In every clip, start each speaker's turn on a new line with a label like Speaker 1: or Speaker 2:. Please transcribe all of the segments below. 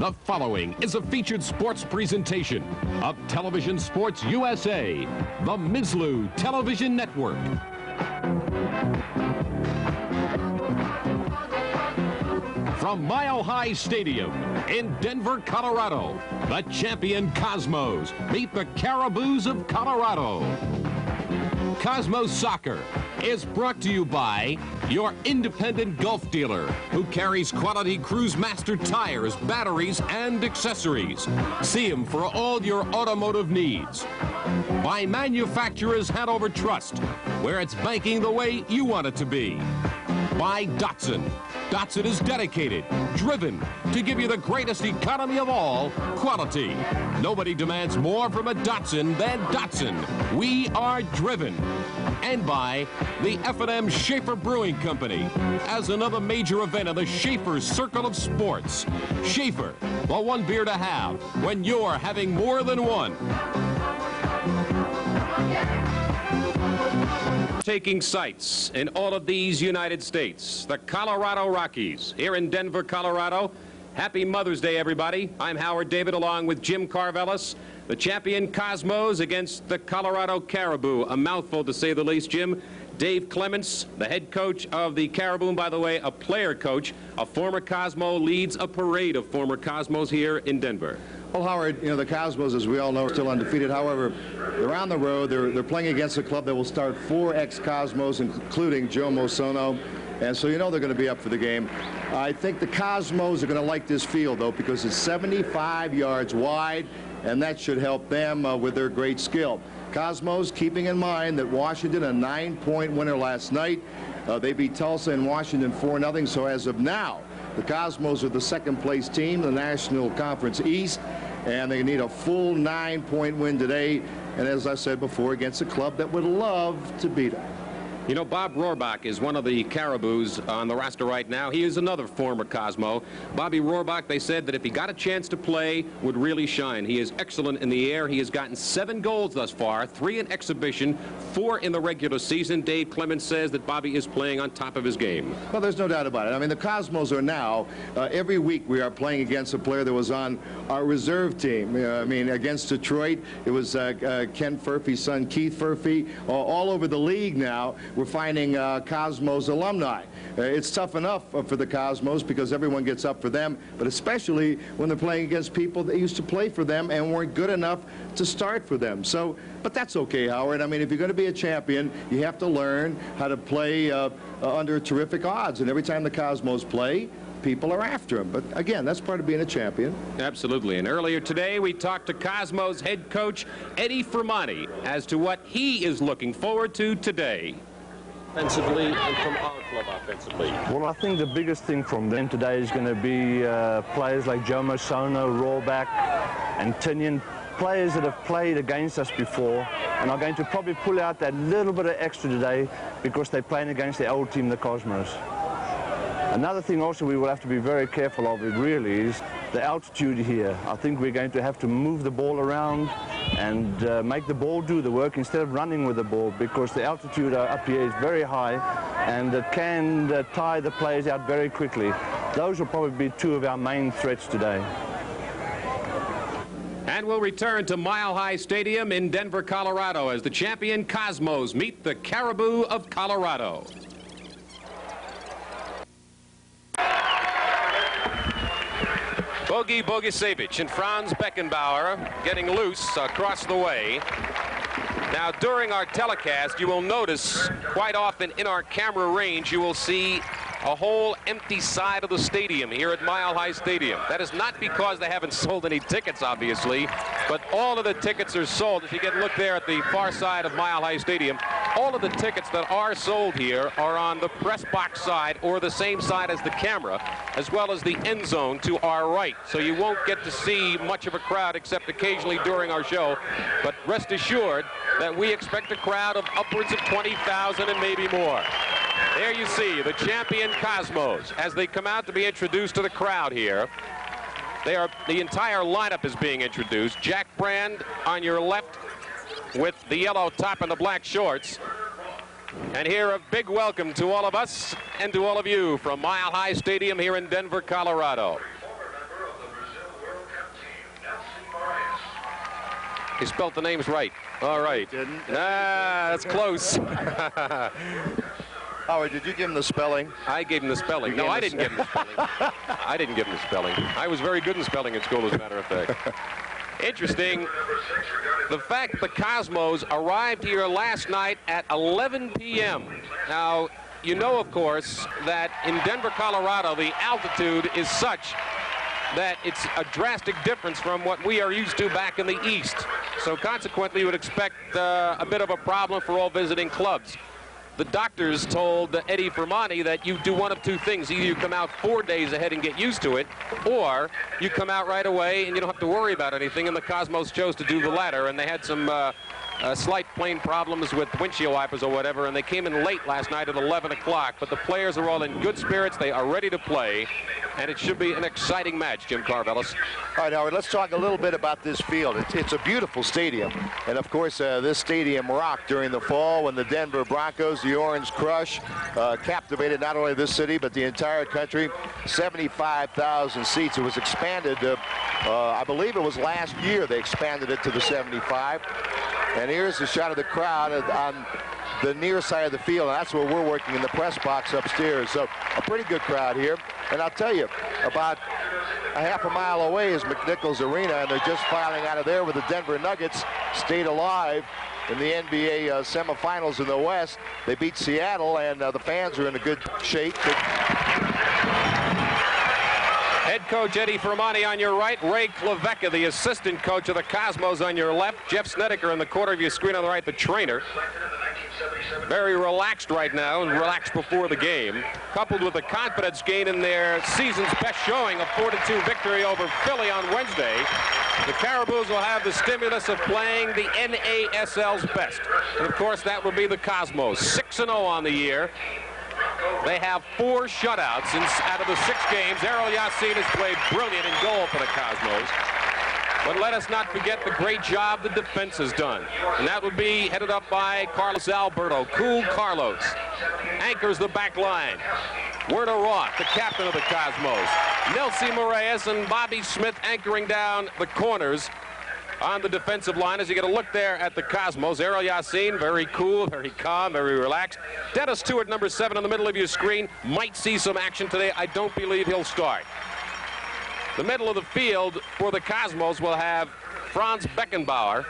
Speaker 1: The following is a featured sports presentation of Television Sports USA, the Mislu Television Network. From Mile High Stadium in Denver, Colorado, the champion Cosmos meet the Caribous of Colorado. Cosmos Soccer is brought to you by your independent Gulf dealer who carries quality Cruise Master tires, batteries, and accessories. See him for all your automotive needs. By Manufacturers Hanover Trust, where it's banking the way you want it to be. By Datsun. Datsun is dedicated, driven to give you the greatest economy of all, quality. Nobody demands more from a Datsun than Datsun. We are driven. And by the F&M Schaefer Brewing Company as another major event of the Schaefer Circle of Sports. Schaefer, the one beer to have when you're having more than one. Taking sites in all of these United States, the Colorado Rockies here in Denver, Colorado. Happy Mother's Day, everybody. I'm Howard David along with Jim Carvellis. The champion Cosmos against the Colorado Caribou. A mouthful, to say the least, Jim. Dave Clements, the head coach of the Caribou, and by the way, a player coach, a former Cosmo, leads a parade of former Cosmos here in Denver.
Speaker 2: Well, Howard, you know, the Cosmos, as we all know, are still undefeated. However, they're on the road. They're playing against a club that will start 4 ex-Cosmos, including Joe Mosono. And so you know they're going to be up for the game. I think the Cosmos are going to like this field, though, because it's 75 yards wide, and that should help them with their great skill. Cosmos, keeping in mind that Washington, a 9-point winner last night. They beat Tulsa and Washington 4-0. So as of now, the Cosmos are the second-place team in the National Conference East, and they need a full 9-point win today. And as I said before, against a club that would love to beat them.
Speaker 1: You know, Bob Rohrbach is one of the Caribous on the roster right now. He is another former Cosmo. Bobby Rohrbach, they said that if he got a chance to play, would really shine. He is excellent in the air. He has gotten 7 goals thus far, 3 in exhibition, 4 in the regular season. Dave Clements says that Bobby is playing on top of his game.
Speaker 2: Well, there's no doubt about it. I mean, the Cosmos are now, every week we are playing against a player that was on our reserve team. I mean, against Detroit, it was Ken Furphy's son, Keith Furphy. All over the league now, we're finding Cosmos alumni. It's tough enough for the Cosmos because everyone gets up for them, but especially when they're playing against people that used to play for them and weren't good enough to start for them. So, but that's okay, Howard. I mean, if you're going to be a champion, you have to learn how to play under terrific odds. And every time the Cosmos play, people are after him. But again, that's part of being a champion.
Speaker 1: Absolutely. And earlier today, we talked to Cosmos head coach Eddie Fermani as to what he is looking forward to today. Offensively and from our club offensively.
Speaker 3: Well, I think the biggest thing from them today is going to be players like Joe Mosono, Rohrbach, and Tinian, players that have played against us before and are going to probably pull out that little bit of extra today because they're playing against the old team, the Cosmos. Another thing also we will have to be very careful of, it really, is the altitude here. I think we're going to have to move the ball around and make the ball do the work instead of running with the ball, because the altitude up here is very high and it can tire the players out very quickly. Those will probably be 2 of our main threats today.
Speaker 1: And we'll return to Mile High Stadium in Denver, Colorado as the champion Cosmos meet the Caribou of Colorado. Bogey Bogisevich and Franz Beckenbauer getting loose across the way. Now, during our telecast, you will notice quite often in our camera range, you will see a whole empty side of the stadium here at Mile High Stadium. That is not because they haven't sold any tickets, obviously, but all of the tickets are sold. If you get a look there at the far side of Mile High Stadium, all of the tickets that are sold here are on the press box side or the same side as the camera, as well as the end zone to our right. So you won't get to see much of a crowd except occasionally during our show, but rest assured that we expect a crowd of upwards of 20,000 and maybe more. There you see the champion Cosmos as they come out to be introduced to the crowd here. The entire lineup is being introduced. Jack Brand on your left with the yellow top and the black shorts. And here a big welcome to all of us and to all of you from Mile High Stadium here in Denver, Colorado. You spelt the names right. All right.
Speaker 2: Didn't.
Speaker 1: That's close.
Speaker 2: Howard, did you give him the spelling?
Speaker 1: I gave him the spelling. No, I didn't give him the spelling. I didn't give him the spelling. I was very good in spelling in school, as a matter of fact. Interesting, the fact that the Cosmos arrived here last night at 11 p.m. Now, you know, of course, that in Denver, Colorado, the altitude is such that it's a drastic difference from what we are used to back in the East. So consequently, you would expect a bit of a problem for all visiting clubs. The doctors told Eddie Fermani that you do one of two things. Either you come out 4 days ahead and get used to it, or you come out right away and you don't have to worry about anything. And the Cosmos chose to do the latter, and they had some slight plane problems with windshield wipers or whatever, and they came in late last night at 11 o'clock. But the players are all in good spirits. They are ready to play, and it should be an exciting match, Jim Carvellis.
Speaker 2: All right, Howard, let's talk a little bit about this field. It's a beautiful stadium, and of course this stadium rocked during the fall when the Denver Broncos, the Orange Crush, captivated not only this city but the entire country. 75,000 seats. It was expanded, I believe it was last year they expanded it to the 75. And here's a shot of the crowd on the near side of the field. And that's where we're working, in the press box upstairs. So a pretty good crowd here. And I'll tell you, about a half a mile away is McNichols Arena, and they're just filing out of there with the Denver Nuggets stayed alive in the NBA semifinals in the West. They beat Seattle, and the fans are in a good shape.
Speaker 1: Head coach Eddie Fermani on your right, Ray Klavecka, the assistant coach of the Cosmos, on your left, Jeff Snedeker in the corner of your screen on the right, the trainer. Very relaxed right now, and relaxed before the game, coupled with a confidence gain in their season's best showing, a 4-2 victory over Philly on Wednesday. The Caribous will have the stimulus of playing the NASL's best. And of course, that would be the Cosmos, 6-0 on the year. They have 4 shutouts out of the 6 games. Errol Yassin has played brilliant in goal for the Cosmos. But let us not forget the great job the defense has done. And that would be headed up by Carlos Alberto. Cool Carlos anchors the back line. Werner Roth, the captain of the Cosmos. Nelson Moraes and Bobby Smith anchoring down the corners on the defensive line. As you get a look there at the Cosmos, Errol Yassin, very cool, very calm, very relaxed. Dennis Stewart, number 7 in the middle of your screen, might see some action today. I don't believe he'll start. The middle of the field for the Cosmos will have Franz Beckenbauer,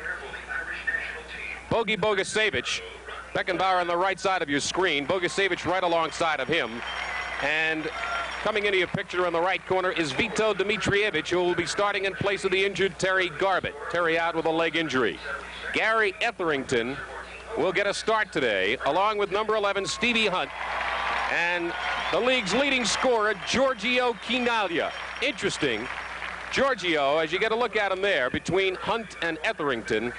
Speaker 1: Bogi Bogicevic. Beckenbauer on the right side of your screen, Bogicevic right alongside of him. And coming into your picture in the right corner is Vito Dimitrievich, who will be starting in place of the injured Terry Garbett. Terry out with a leg injury. Gary Etherington will get a start today, along with number 11, Stevie Hunt, and the league's leading scorer, Giorgio Chinaglia. Interesting, Giorgio, as you get a look at him there, between Hunt and Etherington,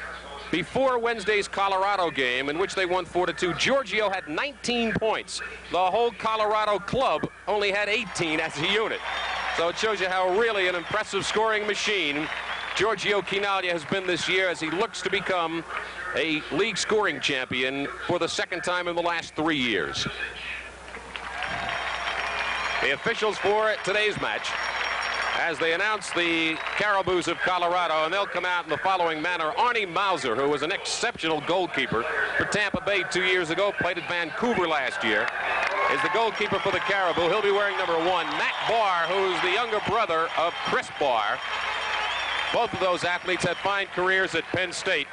Speaker 1: before Wednesday's Colorado game, in which they won 4-2, Giorgio had 19 points. The whole Colorado club only had 18 as a unit. So it shows you how really an impressive scoring machine Giorgio Chinaglia has been this year, as he looks to become a league scoring champion for the 2nd time in the last 3 years. The officials for today's match, as they announce the Caribous of Colorado, and they'll come out in the following manner. Arnie Mauser, who was an exceptional goalkeeper for Tampa Bay 2 years ago, played at Vancouver last year, is the goalkeeper for the Caribou. He'll be wearing number 1. Matt Barr, who's the younger brother of Chris Barr. Both of those athletes had fine careers at Penn State.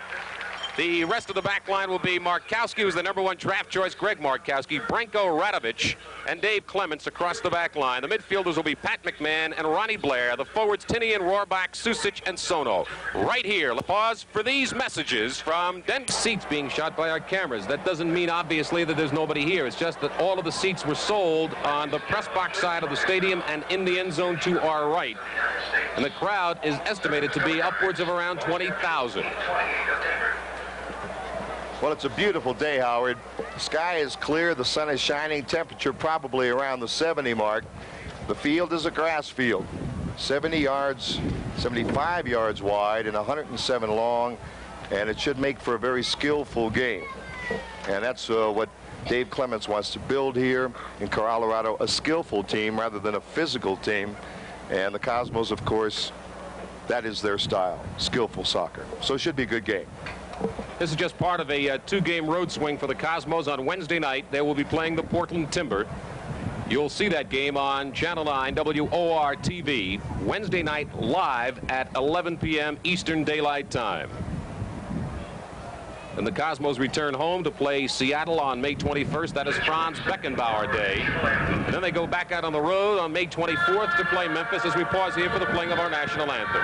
Speaker 1: The rest of the back line will be Markowski, who's the number 1 draft choice, Greg Markowski, Branko Radovich, and Dave Clements across the back line. The midfielders will be Pat McMahon and Ronnie Blair. The forwards, Tinian, Rohrbach, Susic, and Sono. Right here, let's pause for these messages from Denver. Seats being shot by our cameras. That doesn't mean, obviously, that there's nobody here. It's just that all of the seats were sold on the press box side of the stadium and in the end zone to our right. And the crowd is estimated to be upwards of around 20,000.
Speaker 2: Well, it's a beautiful day, Howard. The sky is clear, the sun is shining, temperature probably around the 70 mark. The field is a grass field, 70 yards, 75 yards wide and 107 long, and it should make for a very skillful game. And that's what Dave Clements wants to build here in Colorado, a skillful team rather than a physical team. And the Cosmos, of course, That is their style, skillful soccer. So it should be a good game.
Speaker 1: This is just part of a two-game road swing for the Cosmos. On Wednesday night, they will be playing the Portland Timber. You'll see that game on Channel 9 WOR-TV Wednesday night live at 11 p.m. Eastern Daylight Time. And the Cosmos return home to play Seattle on May 21st. That is Franz Beckenbauer Day. And then they go back out on the road on May 24th to play Memphis as we pause here for the playing of our national anthem.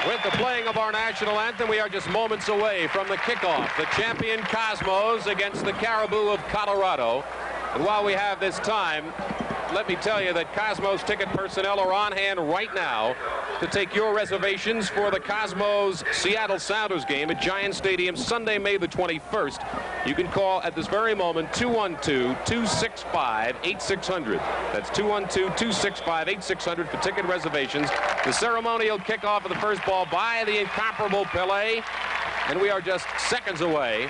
Speaker 1: With the playing of our national anthem, we are just moments away from the kickoff. The champion Cosmos against the Caribou of Colorado. And while we have this time, let me tell you that Cosmos ticket personnel are on hand right now to take your reservations for the Cosmos Seattle Sounders game at Giant Stadium Sunday, May the 21st. You can call at this very moment 212-265-8600. That's 212-265-8600 for ticket reservations. The ceremonial kickoff of the first ball by the incomparable Pelé. And we are just seconds away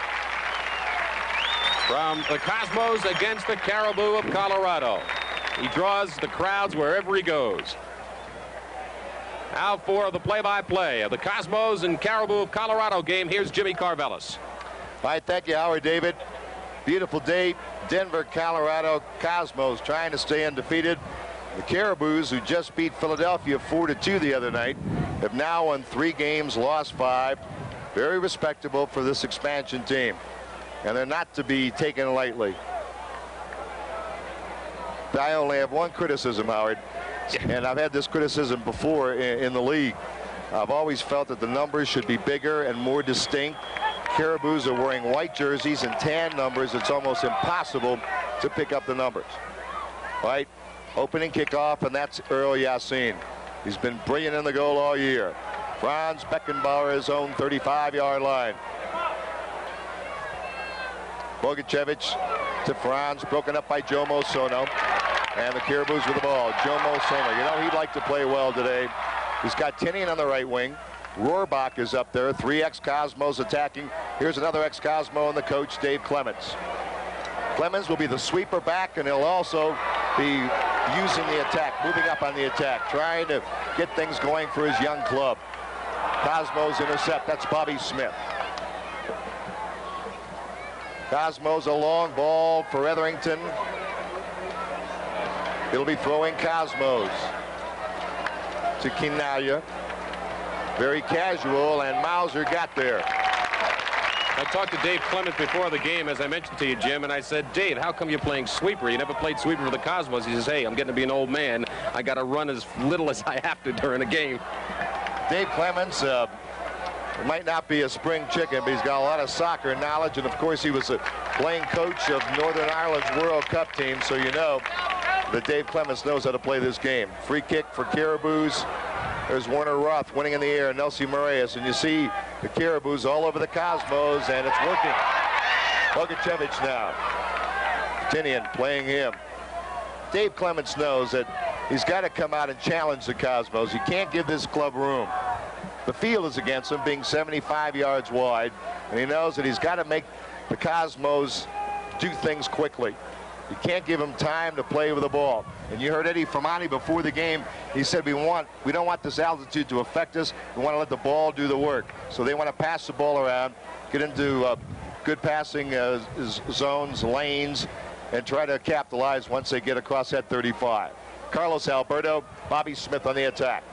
Speaker 1: from the Cosmos against the Caribou of Colorado. He draws the crowds wherever he goes. Now for the play-by-play of the Cosmos and Caribou of Colorado game, here's Jimmy Carvelis.
Speaker 2: All right, thank you, Howard. David. Beautiful day, Denver, Colorado. Cosmos trying to stay undefeated. The Caribous, who just beat Philadelphia 4-2 the other night, have now won 3 games, lost 5. Very respectable for this expansion team. And they're not to be taken lightly. I only have one criticism, Howard, and I've had this criticism before in the league. I've always felt that the numbers should be bigger and more distinct. Caribous are wearing white jerseys and tan numbers. It's almost impossible to pick up the numbers. Right? Opening kickoff, and that's Earl Yassin. He's been brilliant in the goal all year. Franz Beckenbauer, his own 35-yard line. Bogicevic to Franz, broken up by Joe Mosono. And the Caribous with the ball. Joe Mosono, you know, he'd like to play well today. He's got Tinian on the right wing. Rohrbach is up there. 3 ex-Cosmos attacking. Here's another ex-Cosmo and the coach, Dave Clements. Clemens will be the sweeper back, and he'll also be using the attack, moving up on the attack, trying to get things going for his young club. Cosmos intercept. That's Bobby Smith. Cosmos a long ball for Etherington. It'll be throwing Cosmos to Quinalla. Very casual, and Mauser got there.
Speaker 1: I talked to Dave Clement before the game, as I mentioned to you, Jim, and I said, Dave, how come you're playing sweeper? You never played sweeper for the Cosmos. He says, hey, I'm getting to be an old man. I got to run as little as I have to during a game.
Speaker 2: Dave Clements might not be a spring chicken, but he's got a lot of soccer knowledge, and of course he was a playing coach of Northern Ireland's World Cup team, so you know that Dave Clements knows how to play this game. Free kick for Caribous. There's Werner Roth winning in the air, Nelson Moraes, and you see the Caribous all over the Cosmos, and it's working. Bogicevic now. Tinian playing him. Dave Clements knows that he's got to come out and challenge the Cosmos. He can't give this club room. The field is against him, being 75 yards wide, and he knows that he's got to make the Cosmos do things quickly. You can't give him time to play with the ball. And you heard Eddie Fermani before the game. He said we don't want this altitude to affect us. We want to let the ball do the work. So they want to pass the ball around, get into good passing zones, lanes, and try to capitalize once they get across that 35. Carlos Alberto, Bobby Smith on the attack.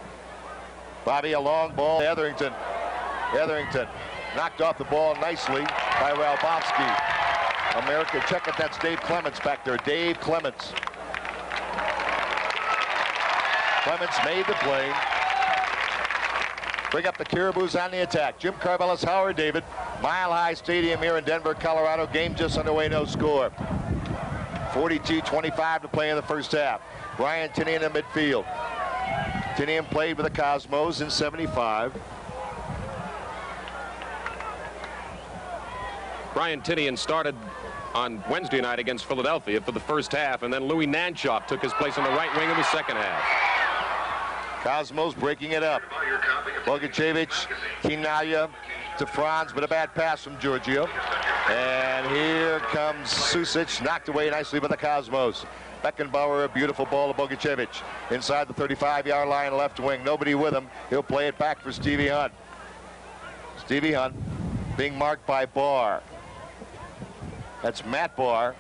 Speaker 2: Bobby, a long ball. Etherington knocked off the ball nicely by Ralbowski. America, check it. That's Dave Clements back there. Dave Clements. Clements made the play. Bring up the Caribous on the attack. Jim Carvelis, Howard David. Mile High Stadium here in Denver, Colorado. Game just underway, no score. 42-25 to play in the first half. Brian Tinian in midfield. Tinian played with the Cosmos in 75.
Speaker 1: Brian Tinian started on Wednesday night against Philadelphia for the first half, and then Louis Nanshoff took his place on the right wing in the second half.
Speaker 2: Cosmos breaking it up. Bogacevic, Kinaya to Franz, but a bad pass from Giorgio. And here comes Susic, knocked away nicely by the Cosmos. Beckenbauer, a beautiful ball to Bogacevic. Inside the 35-yard line, left wing. Nobody with him. He'll play it back for Stevie Hunt. Stevie Hunt being marked by Barr. That's Matt Barr.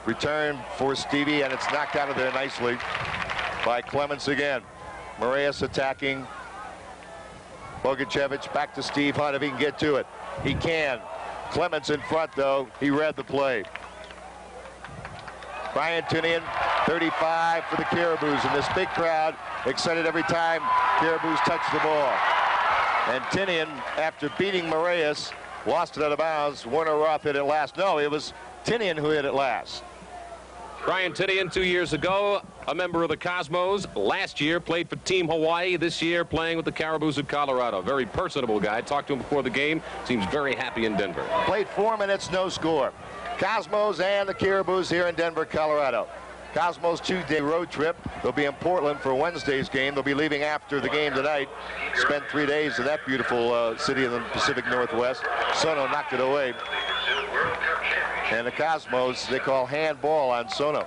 Speaker 2: Return for Stevie, and it's knocked out of there nicely by Clements again. Moraes attacking. Bogacevic back to Steve Hunt if he can get to it. He can. Clements in front, though. He read the play. Brian Tinian, 35 for the Caribous, and this big crowd excited every time Caribous touched the ball. And Tinian, after beating Moraes, lost it out of bounds. Werner Roth hit it last. No, it was Tinian who hit it last.
Speaker 1: Brian Tinian, 2 years ago, a member of the Cosmos. Last year, played for Team Hawaii. This year, playing with the Caribous of Colorado. Very personable guy. Talked to him before the game. Seems very happy in Denver.
Speaker 2: Played 4 minutes, no score. Cosmos and the Caribous here in Denver, Colorado. Cosmos 2-day road trip. They'll be in Portland for Wednesday's game. They'll be leaving after the game tonight. Spent 3 days in that beautiful city in the Pacific Northwest. Sono knocked it away. And the Cosmos, they call handball on Sono.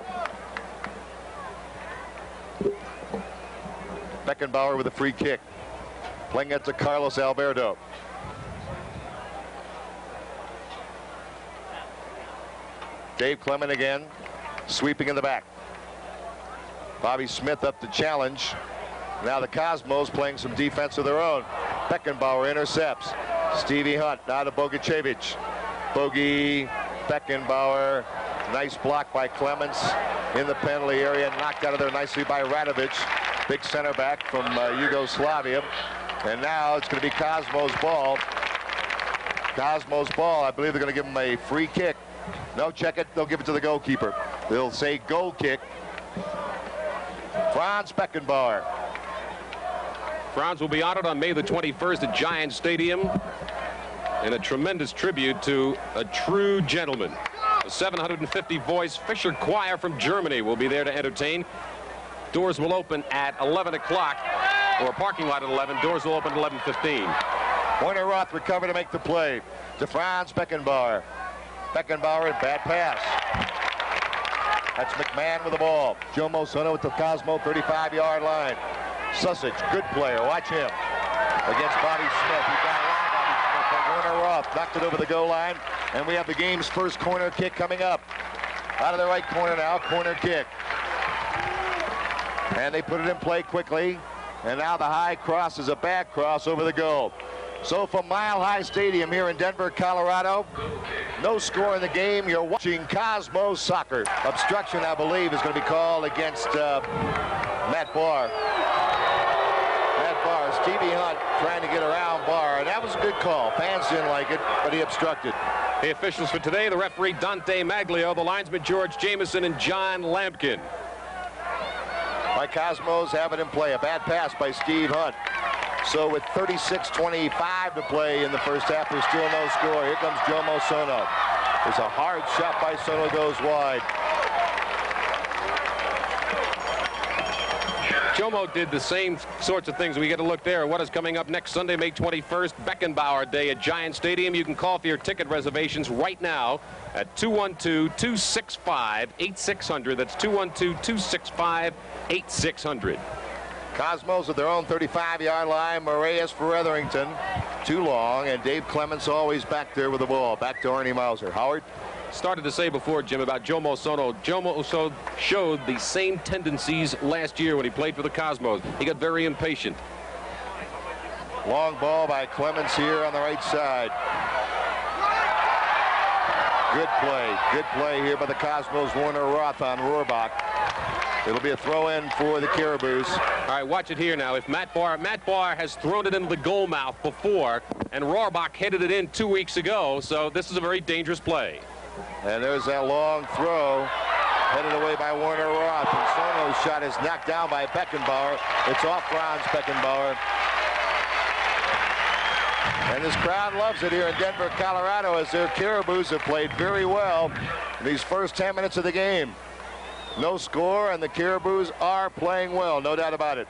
Speaker 2: Beckenbauer with a free kick. Playing it to Carlos Alberto. Dave Clement again, sweeping in the back. Bobby Smith up to challenge. Now the Cosmos playing some defense of their own. Beckenbauer intercepts. Stevie Hunt now to Bogacevic. Bogey, Beckenbauer. Nice block by Clements in the penalty area. Knocked out of there nicely by Radovic. Big center back from Yugoslavia. And now it's going to be Cosmos ball. Cosmos ball. I believe they're going to give him a free kick. No, check it. They'll give it to the goalkeeper. They'll say goal kick. Franz Beckenbauer.
Speaker 1: Franz will be honored on May the 21st at Giant Stadium in a tremendous tribute to a true gentleman. A 750-voice Fischer Choir from Germany will be there to entertain. Doors will open at 11 o'clock, or a parking lot at 11. Doors will open at 11:15.
Speaker 2: Werner Roth recovered to make the play to Franz Beckenbauer. Beckenbauer, bad pass. That's McMahon with the ball. Joe Mosono with the Cosmo 35-yard line. Susic, good player. Watch him. Against Bobby Smith. He got around Bobby Smith, but Werner Roth knocked it over the goal line. And we have the game's first corner kick coming up. Out of the right corner now, corner kick. And they put it in play quickly. And now the high cross is a back cross over the goal. So from Mile High Stadium here in Denver, Colorado, no score in the game. You're watching Cosmos soccer. Obstruction, I believe, is going to be called against Matt Barr. Matt Barr, Stevie Hunt trying to get around Barr, and that was a good call. Fans didn't like it, but he obstructed.
Speaker 1: The officials for today, the referee Dante Maglio, the linesman George Jameson, and John Lampkin.
Speaker 2: My Cosmos have it in play. A bad pass by Steve Hunt. So with 36-25 to play in the first half, there's still no score. Here comes Jomo Sono. There's a hard shot by Sono, goes wide.
Speaker 1: Jomo did the same sorts of things. We get a look there at what is coming up next Sunday, May 21st, Beckenbauer Day at Giant Stadium. You can call for your ticket reservations right now at 212-265-8600. That's 212-265-8600.
Speaker 2: Cosmos at their own 35-yard line. Moraes for Etherington. Too long, and Dave Clements always back there with the ball. Back to Ernie Mauser. Howard?
Speaker 1: Started to say before, Jim, about Jomo Sono. Jomo Sono showed the same tendencies last year when he played for the Cosmos. He got very impatient.
Speaker 2: Long ball by Clemens here on the right side. Good play here by the Cosmos. Warner Roth on Rohrbach. It'll be a throw-in for the Caribous.
Speaker 1: All right, watch it here now. If Matt Barr has thrown it into the goal mouth before, and Rohrbach headed it in 2 weeks ago, so this is a very dangerous play.
Speaker 2: And there's that long throw headed away by Warner Roth. And Sono's shot is knocked down by Beckenbauer. It's off Franz Beckenbauer. And this crowd loves it here in Denver, Colorado, as their Caribous have played very well in these first 10 minutes of the game. No score, and the Caribous are playing well, no doubt about it.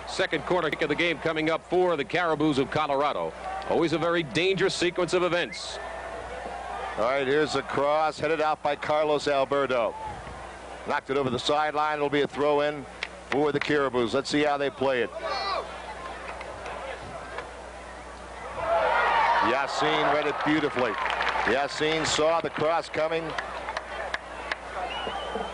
Speaker 1: Second corner kick of the game coming up for the Caribous of Colorado. Always a very dangerous sequence of events.
Speaker 2: All right, here's a cross headed out by Carlos Alberto. Knocked it over the sideline. It'll be a throw-in for the Caribous. Let's see how they play it. Yassin read it beautifully. Yassin saw the cross coming.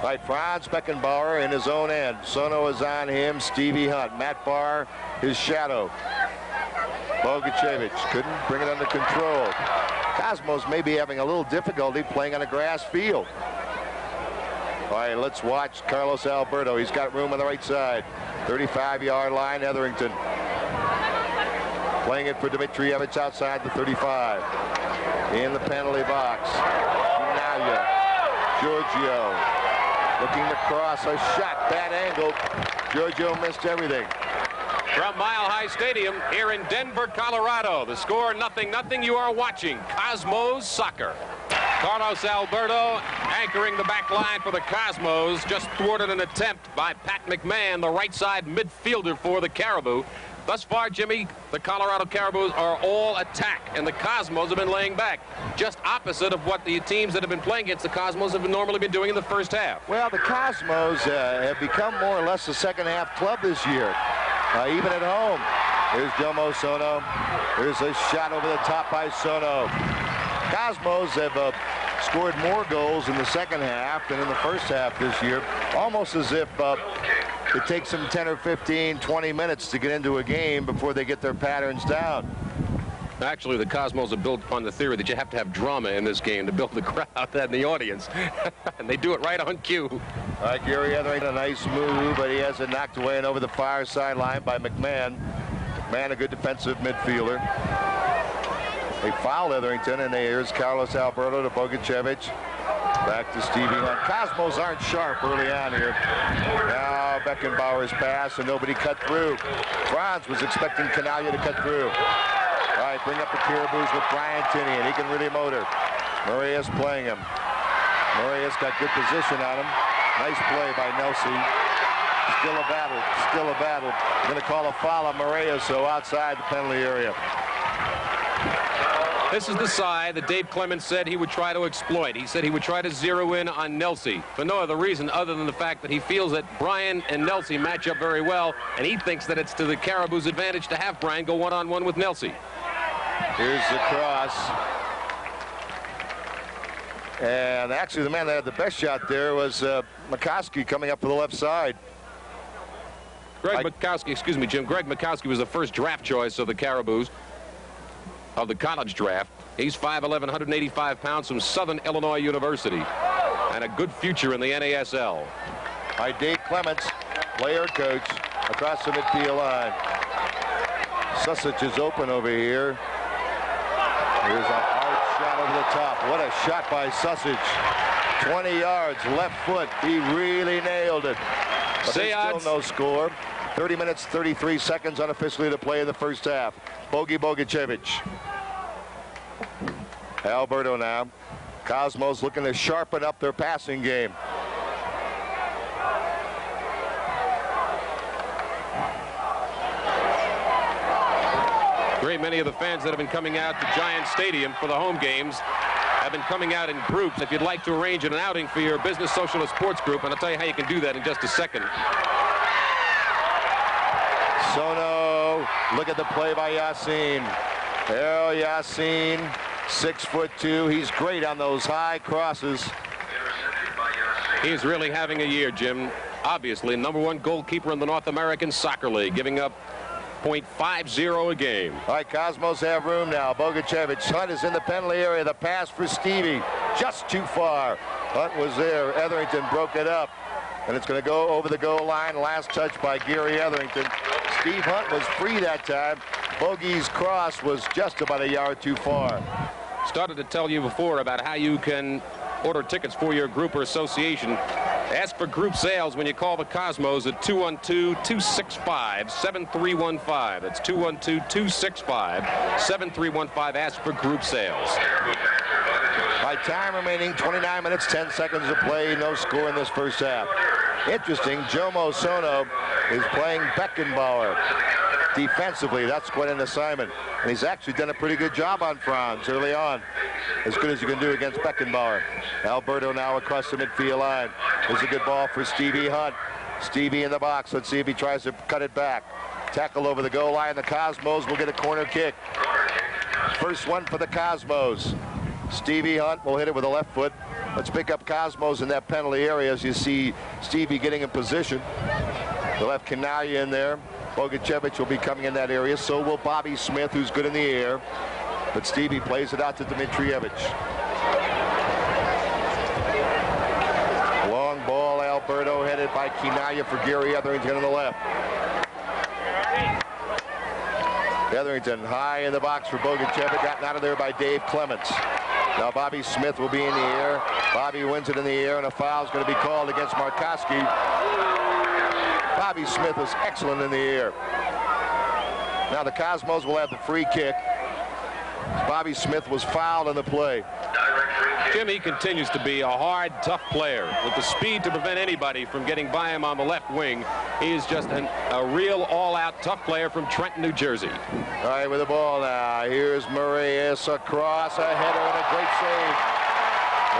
Speaker 2: Right, Franz Beckenbauer in his own end. Sono is on him. Stevie Hunt. Matt Barr, his shadow. Bogicevic couldn't bring it under control. Cosmos may be having a little difficulty playing on a grass field. All right, let's watch Carlos Alberto. He's got room on the right side. 35-yard line, Etherington. Playing it for Dmitrievich outside the 35. In the penalty box. Naya. Giorgio. Looking to cross. A shot. Bad angle. Giorgio missed everything.
Speaker 1: From Mile High Stadium here in Denver, Colorado. The score 0-0. You are watching Cosmos Soccer. Carlos Alberto anchoring the back line for the Cosmos. Just thwarted an attempt by Pat McMahon, the right side midfielder for the Caribou. Thus far, Jimmy, the Colorado Caribous are all attack, and the Cosmos have been laying back. Just opposite of what the teams that have been playing against the Cosmos have normally been doing in the first half.
Speaker 2: Well, the Cosmos have become more or less a second-half club this year, even at home. Here's Jomo Sono. There's a shot over the top by Sono. Cosmos have scored more goals in the second half than in the first half this year, almost as if it takes them 10 or 15, 20 minutes to get into a game before they get their patterns down.
Speaker 1: Actually, the Cosmos are built on the theory that you have to have drama in this game to build the crowd and the audience. And they do it right on cue.
Speaker 2: All right, Gary Etherington, a nice move, but he has it knocked away and over the far sideline by McMahon. McMahon, a good defensive midfielder. They foul Etherington, and here's Carlos Alberto to Bogicevic. Back to Stevie Hunt. Cosmos aren't sharp early on here. Now Beckenbauer's pass, and nobody cut through. Franz was expecting Canaglia to cut through. All right, bring up the Caribous with Brian Tinney, and he can really motor. Maria's playing him. Maria's got good position on him. Nice play by Nelson. Still a battle. Still a battle. We're going to call a foul on Maria, so outside the penalty area.
Speaker 1: This is the side that Dave Clemens said he would try to exploit. He said he would try to zero in on Nelsie for no other reason other than the fact that he feels that Brian and Nelsie match up very well, and he thinks that it's to the Caribous' advantage to have Brian go one-on-one with Nelsie.
Speaker 2: Here's the cross. And actually the man that had the best shot there was Makowski coming up for the left side.
Speaker 1: Greg Makowski, excuse me, Jim. Greg Makowski was the first draft choice of the Caribous of the college draft. He's 5'11", 185 pounds from Southern Illinois University, and a good future in the NASL.
Speaker 2: By Dave Clements, player coach, across the midfield line. Susic is open over here. Here's a hard shot over the top. What a shot by Susic. 20 yards, left foot. He really nailed it. But there's still no score. 30 minutes, 33 seconds unofficially to play in the first half. Bogicevic. Alberto now. Cosmos looking to sharpen up their passing game.
Speaker 1: Great many of the fans that have been coming out to Giant Stadium for the home games have been coming out in groups. If you'd like to arrange an outing for your Business Socialist Sports Group, and I'll tell you how you can do that in just a second.
Speaker 2: Sono, look at the play by Yassin.
Speaker 4: El Yassin, 6'2". He's great on those high crosses.
Speaker 1: He's really having a year, Jim. Obviously, #1 goalkeeper in the North American Soccer League, giving up .50 a game.
Speaker 4: All right, Cosmos have room now. Bogacevic. Hunt is in the penalty area. The pass for Stevie. Just too far. Hunt was there. Etherington broke it up. And it's going to go over the goal line. Last touch by Gary Etherington. Steve Hunt was free that time. Bogey's cross was just about a yard too far.
Speaker 1: Started to tell you before about how you can order tickets for your group or association. Ask for group sales when you call the Cosmos at 212-265-7315. That's 212-265-7315. Ask for group sales.
Speaker 4: By time remaining, 29 minutes, 10 seconds to play. No score in this first half. Interesting, Jomo Sono is playing Beckenbauer. Defensively, that's quite an assignment. And he's actually done a pretty good job on Franz early on. As good as you can do against Beckenbauer. Alberto now across the midfield line. There's a good ball for Stevie Hunt. Stevie in the box. Let's see if he tries to cut it back. Tackle over the goal line. The Cosmos will get a corner kick. First one for the Cosmos. Stevie Hunt will hit it with the left foot. Let's pick up Cosmos in that penalty area as you see Stevie getting in position. The left Kanaya in there. Bogacevic will be coming in that area. So will Bobby Smith, who's good in the air. But Stevie plays it out to Dimitrievich. Long ball, Alberto headed by Kinaya for Gary Etherington on the left. Etherington high in the box for Bogacevic, gotten out of there by Dave Clements. Now Bobby Smith will be in the air. Bobby wins it in the air, and a foul is going to be called against Markowski. Bobby Smith was excellent in the air. Now the Cosmos will have the free kick. Bobby Smith was fouled in the play.
Speaker 1: Jimmy continues to be a hard, tough player with the speed to prevent anybody from getting by him on the left wing. He is just a real all-out tough player from Trenton, New Jersey.
Speaker 4: All right, with the ball now. Here's Moraes across, a header and a great save.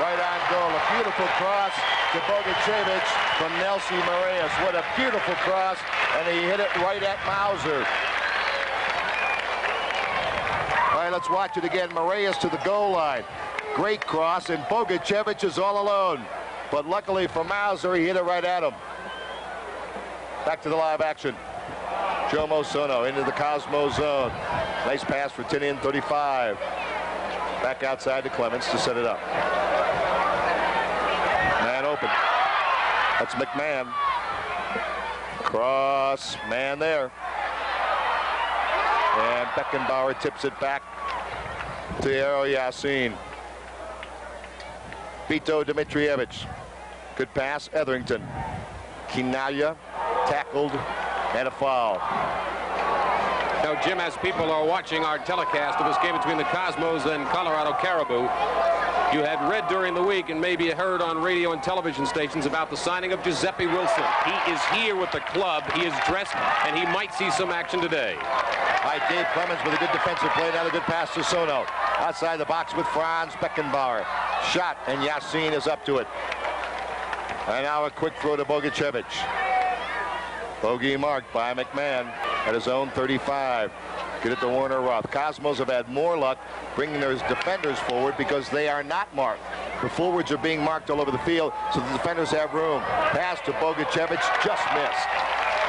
Speaker 4: Right on goal. A beautiful cross to Bogacevic from Nelson Moraes. What a beautiful cross, and he hit it right at Mauser. All right, let's watch it again. Moraes to the goal line. Great cross, and Bogacevic is all alone. But luckily for Mauser, he hit it right at him. Back to the live action. Jomo Sono into the Cosmo zone. Nice pass for Tinian, 35. Back outside to Clements to set it up. Man open. That's McMahon. Cross, man there. And Beckenbauer tips it back to El Yassin. Vito Dimitrievich. Good pass, Etherington. Kinaya tackled and a foul.
Speaker 1: Now, Jim, as people are watching our telecast of this game between the Cosmos and Colorado Caribou, you had read during the week and maybe heard on radio and television stations about the signing of Giuseppe Wilson. He is here with the club. He is dressed, and he might see some action today.
Speaker 4: All right, Dave Clemens with a good defensive play. Now a good pass to Sono. Outside the box with Franz Beckenbauer. Shot, and Yassin is up to it. And now a quick throw to Bogacevic. Bogey marked by McMahon at his own 35. Get it to Warner Roth. Cosmos have had more luck bringing their defenders forward because they are not marked. The forwards are being marked all over the field, so the defenders have room. Pass to Bogacevic, just missed.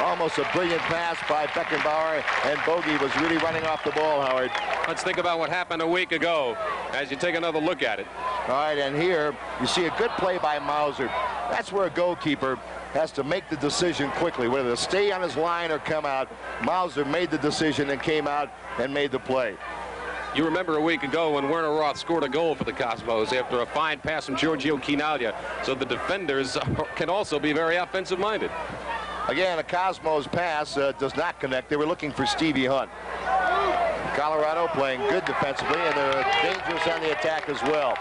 Speaker 4: Almost a brilliant pass by Beckenbauer, and Bogey was really running off the ball, Howard.
Speaker 1: Let's think about what happened a week ago as you take another look at it.
Speaker 4: All right, and here you see a good play by Mauser. That's where a goalkeeper has to make the decision quickly, whether to stay on his line or come out. Mauser made the decision and came out and made the play.
Speaker 1: You remember a week ago when Werner Roth scored a goal for the Cosmos after a fine pass from Giorgio Chinaglia. So the defenders can also be very offensive-minded.
Speaker 4: Again, a Cosmos pass does not connect. They were looking for Stevie Hunt. Colorado playing good defensively, and they're dangerous on the attack as well.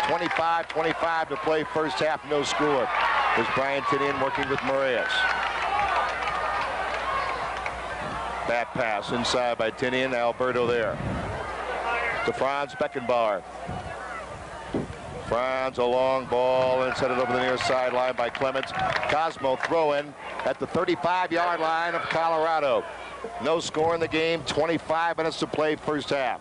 Speaker 4: 25-25 to play first half, no score. There's Brian Tinian working with Moraes. Bad pass inside by Tinian. Alberto there. To Franz Beckenbauer. Franz, a long ball, and set it over the near sideline by Clements. Cosmo throw in at the 35-yard line of Colorado. No score in the game, 25 minutes to play first half.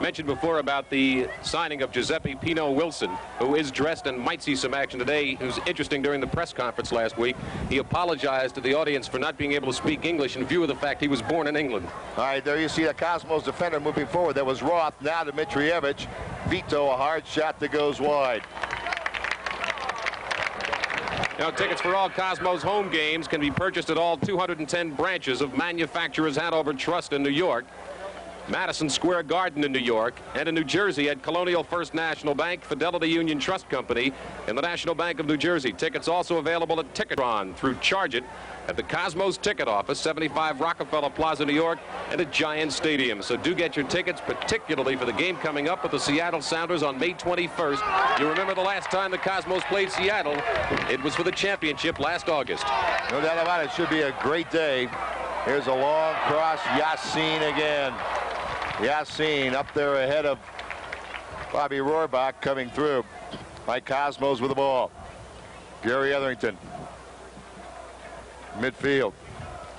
Speaker 1: mentioned before about the signing of Giuseppe Pino Wilson, who is dressed and might see some action today. It was interesting during the press conference last week. He apologized to the audience for not being able to speak English in view of the fact he was born in England.
Speaker 4: All right, there you see the Cosmos defender moving forward. That was Roth. Now Dmitrievich. Vito, a hard shot that goes wide.
Speaker 1: Now, tickets for all Cosmos home games can be purchased at all 210 branches of Manufacturers Hanover Trust in New York, Madison Square Garden in New York, and in New Jersey at Colonial First National Bank, Fidelity Union Trust Company, and the National Bank of New Jersey. Tickets also available at Ticketron through Charge It at the Cosmos Ticket Office, 75 Rockefeller Plaza, New York, and at Giant Stadium. So do get your tickets, particularly for the game coming up with the Seattle Sounders on May 21st. You remember the last time the Cosmos played Seattle, it was for the championship last August.
Speaker 4: No doubt about it. Should be a great day. Here's a long cross. Yassin again. Yassin up there ahead of Bobby Rohrbach coming through. By Cosmos with the ball. Gary Etherington. Midfield.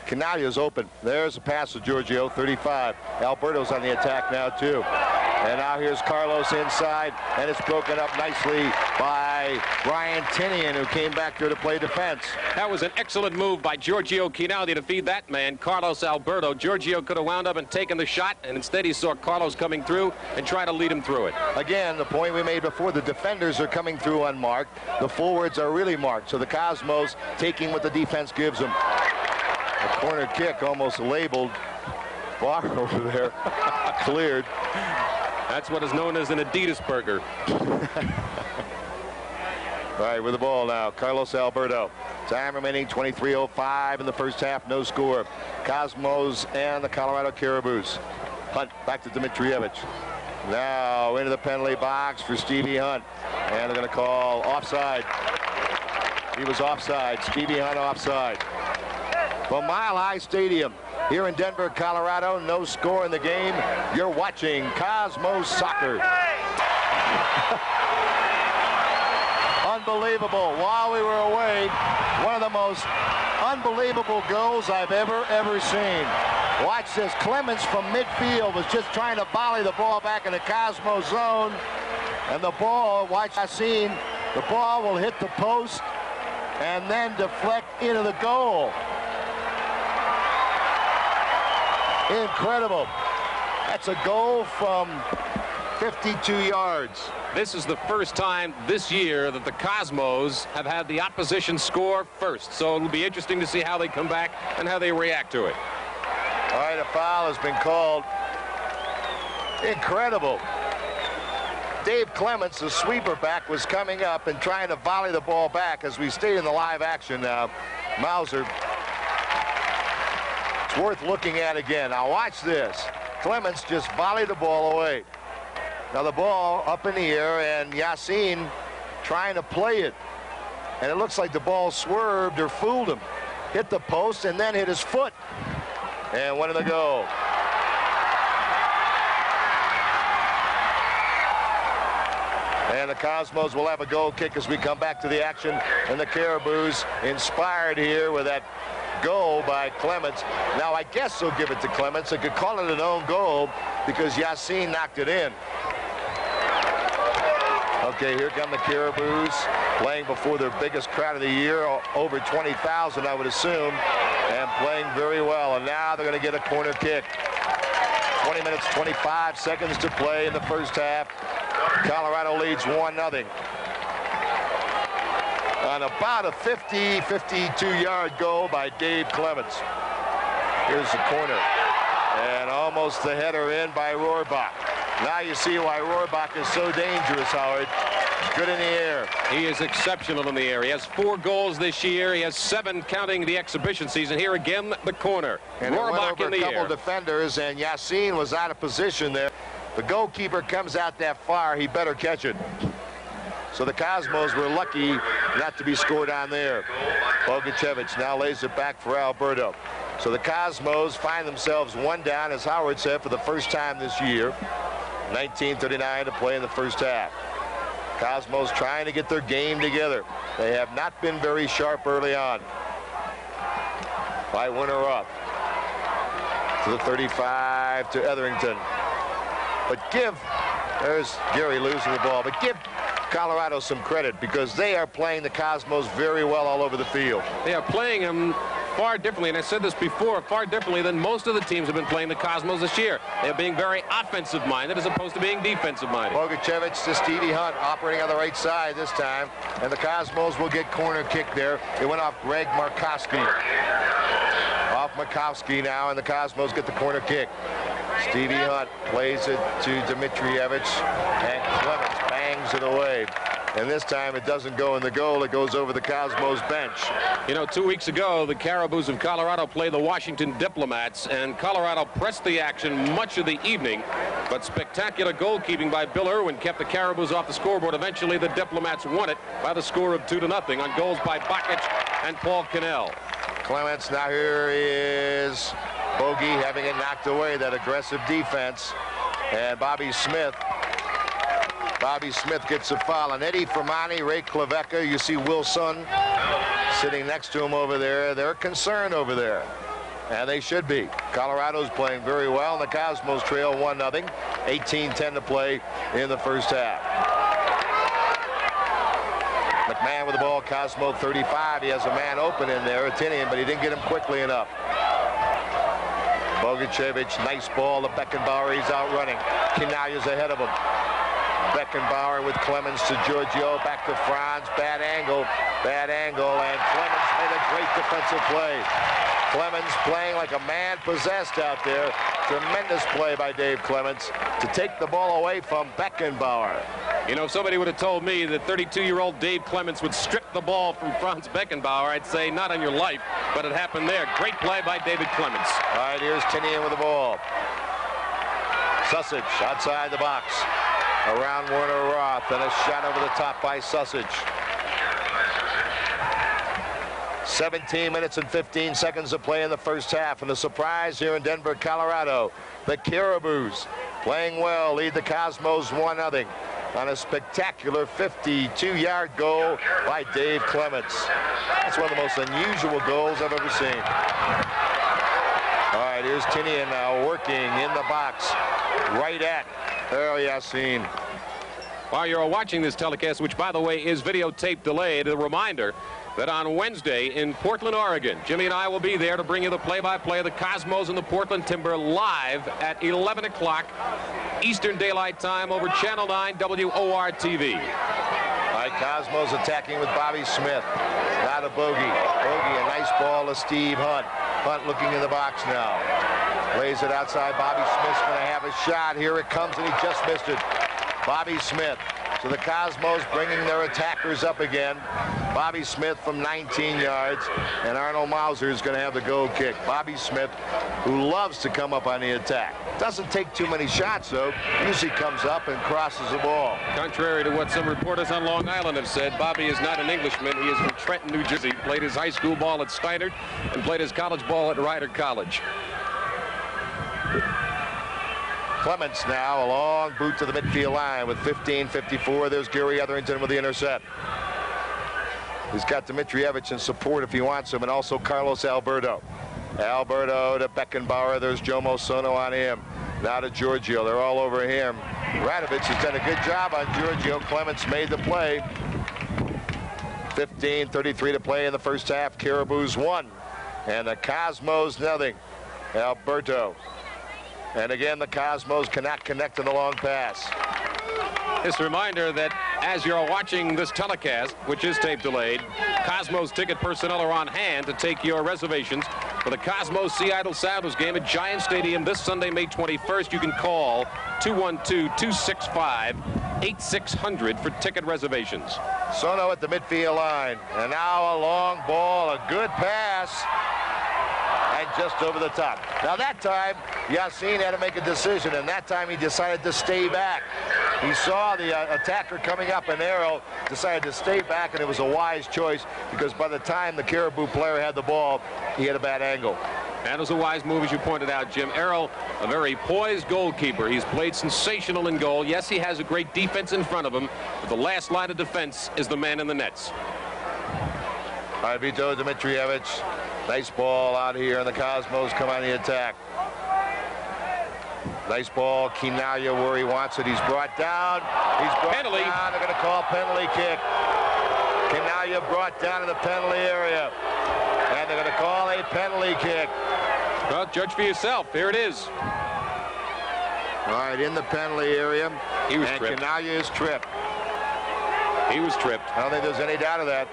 Speaker 4: Canaglia's open. There's a pass to Giorgio, 35. Alberto's on the attack now, too. And now here's Carlos inside, and it's broken up nicely by Brian Tinian, who came back there to play defense.
Speaker 1: That was an excellent move by Giorgio Chinaglia to feed that man, Carlos Alberto. Giorgio could have wound up and taken the shot, and instead he saw Carlos coming through and try to lead him through it.
Speaker 4: Again, the point we made before, the defenders are coming through unmarked. The forwards are really marked, so the Cosmos taking what the defense gives them. A corner kick almost labeled. Bar over there. Cleared.
Speaker 1: That's what is known as an Adidas burger.
Speaker 4: All right, with the ball now, Carlos Alberto. Time remaining, 23:05 in the first half, no score. Cosmos and the Colorado Caribous. Hunt back to Dmitrievich. Now into the penalty box for Stevie Hunt. And they're going to call offside. He was offside. Stevie Hunt offside. From Mile High Stadium here in Denver, Colorado, no score in the game. You're watching Cosmos Soccer. Unbelievable. While we were away, one of the most unbelievable goals I've ever seen. Watch this. Clements from midfield was just trying to volley the ball back in the Cosmos zone. And the ball, watch I seen, the ball will hit the post and then deflect into the goal. Incredible. That's a goal from 52 yards.
Speaker 1: This is the first time this year that the Cosmos have had the opposition score first. So it'll be interesting to see how they come back and how they react to it.
Speaker 4: All right, a foul has been called. Incredible. Dave Clements, the sweeper back, was coming up and trying to volley the ball back as we stay in the live action now. Mauser. It's worth looking at again. Now watch this. Clements just volleyed the ball away. Now the ball up in the air, and Yassin trying to play it. And it looks like the ball swerved or fooled him. Hit the post and then hit his foot. And one in the goal. And the Cosmos will have a goal kick as we come back to the action. And the Caribous inspired here with that goal by Clements. Now I guess they'll give it to Clements. They could call it an own goal because Yassin knocked it in. Okay, here come the Caribous playing before their biggest crowd of the year, over 20,000 I would assume, and playing very well. And now they're going to get a corner kick. 20 minutes, 25 seconds to play in the first half. Colorado leads 1-0. On about a 50, 52-yard goal by Dave Clements. Here's the corner. And almost the header in by Rohrbach. Now you see why Rohrbach is so dangerous, Howard. Good in the air.
Speaker 1: He is exceptional in the air. He has 4 goals this year. He has 7 counting the exhibition season. Here again, the corner.
Speaker 4: And
Speaker 1: Rohrbach in the air.
Speaker 4: A couple defenders, and Yassin was out of position there. The goalkeeper comes out that far. He better catch it. So the Cosmos were lucky not to be scored on there. Bogačević now lays it back for Alberto. So the Cosmos find themselves 1 down, as Howard said, for the first time this year. 19:39 to play in the first half. Cosmos trying to get their game together. They have not been very sharp early on. By Winter up to the 35 to Etherington. But there's Gary losing the ball, but give Colorado some credit because they are playing the Cosmos very well all over the field.
Speaker 1: They are playing them far differently, and I said this before, far differently than most of the teams have been playing the Cosmos this year. They're being very offensive-minded as opposed to being defensive-minded.
Speaker 4: Boguchevich to Stevie Hunt, operating on the right side this time, and the Cosmos will get corner kick there. It went off Greg Markowski. Off Markowski now, and the Cosmos get the corner kick. Stevie Hunt plays it to Dmitrievich, and Clemens bangs it away. And this time it doesn't go in the goal. It goes over the Cosmos bench.
Speaker 1: You know, 2 weeks ago, the Caribous of Colorado played the Washington Diplomats, and Colorado pressed the action much of the evening. But spectacular goalkeeping by Bill Irwin kept the Caribous off the scoreboard. Eventually, the Diplomats won it by the score of 2-0 on goals by Bakic and Paul Cannell.
Speaker 4: Clements, now here is Bogey having it knocked away, that aggressive defense. And Bobby Smith gets a foul on Eddie Fermani, Ray Klavecka. You see Wilson sitting next to him over there. They're concerned over there, and they should be. Colorado's playing very well, and the Cosmos trail 1-0. 18-10 to play in the first half. McMahon with the ball, Cosmo 35. He has a man open in there, Atinian, but he didn't get him quickly enough. Boguchevich, nice ball to Beckenbauer. He's out running. Kinalia's ahead of him. Beckenbauer with Clemens to Giorgio, back to Franz, bad angle, and Clemens made a great defensive play. Clemens playing like a man possessed out there. Tremendous play by Dave Clemens to take the ball away from Beckenbauer.
Speaker 1: You know, if somebody would have told me that 32-year-old Dave Clemens would strip the ball from Franz Beckenbauer, I'd say not on your life, but it happened there. Great play by David Clemens.
Speaker 4: All right, here's Tinian with the ball. Susich outside the box. Around Warner Roth, and a shot over the top by Susich. 17 minutes and 15 seconds to play in the first half, and the surprise here in Denver, Colorado. The Caribous playing well, lead the Cosmos 1-0 on a spectacular 52-yard goal by Dave Clements. That's one of the most unusual goals I've ever seen. All right, here's Tinian now working in the box, right at El Yassin.
Speaker 1: While you're watching this telecast, which, by the way, is videotape delayed, a reminder that on Wednesday in Portland, Oregon, Jimmy and I will be there to bring you the play-by-play of the Cosmos and the Portland Timber live at 11 o'clock Eastern Daylight Time over Channel 9 WOR-TV.
Speaker 4: All right, Cosmos attacking with Bobby Smith. Now to Bogey. Bogey, a nice ball to Steve Hunt. Hunt looking in the box now. Plays it outside. Bobby Smith's going to have a shot. Here it comes, and he just missed it. Bobby Smith. So the Cosmos bringing their attackers up again. Bobby Smith from 19 yards, and Arnold Mauser is going to have the goal kick. Bobby Smith, who loves to come up on the attack. Doesn't take too many shots, though. Usually comes up and crosses the ball.
Speaker 1: Contrary to what some reporters on Long Island have said, Bobby is not an Englishman. He is from Trenton, New Jersey. Played his high school ball at Steinert and played his college ball at Rider College.
Speaker 4: Clements now, a long boot to the midfield line with 15:54. There's Gary Etherington with the intercept. He's got Dmitrievich in support if he wants him, and also Carlos Alberto. Alberto to Beckenbauer. There's Jomo Sono on him. Now to Giorgio. They're all over him. Radovich has done a good job on Giorgio. Clements made the play. 15:33 to play in the first half. Caribous 1. And the Cosmos 0. Alberto. And again, the Cosmos cannot connect in the long pass.
Speaker 1: Just a reminder that as you're watching this telecast, which is tape delayed, Cosmos ticket personnel are on hand to take your reservations for the Cosmos Seattle Sounders game at Giant Stadium this Sunday, May 21st. You can call 212-265-8600 for ticket reservations.
Speaker 4: Sono at the midfield line. And now a long ball, a good pass. And just over the top. Now that time, Yassin had to make a decision, and that time he decided to stay back. He saw the attacker coming up, and Errol decided to stay back, and it was a wise choice because by the time the Caribou player had the ball, he had a bad angle.
Speaker 1: That was a wise move, as you pointed out, Jim. Errol, a very poised goalkeeper. He's played sensational in goal. Yes, he has a great defense in front of him, but the last line of defense is the man in the nets.
Speaker 4: All right, Vito Dmitrievich. Nice ball out here, and the Cosmos come on the attack. Nice ball. Kinaya where he wants it. He's brought down. He's brought
Speaker 1: penalty.
Speaker 4: down. They're going to call penalty kick. Kinaya brought down in the penalty area. And they're going to call a penalty kick.
Speaker 1: Well, judge for yourself. Here it is.
Speaker 4: All right, in the penalty area.
Speaker 1: He was tripped.
Speaker 4: Kinaya is tripped.
Speaker 1: He was tripped.
Speaker 4: I don't think there's any doubt of that.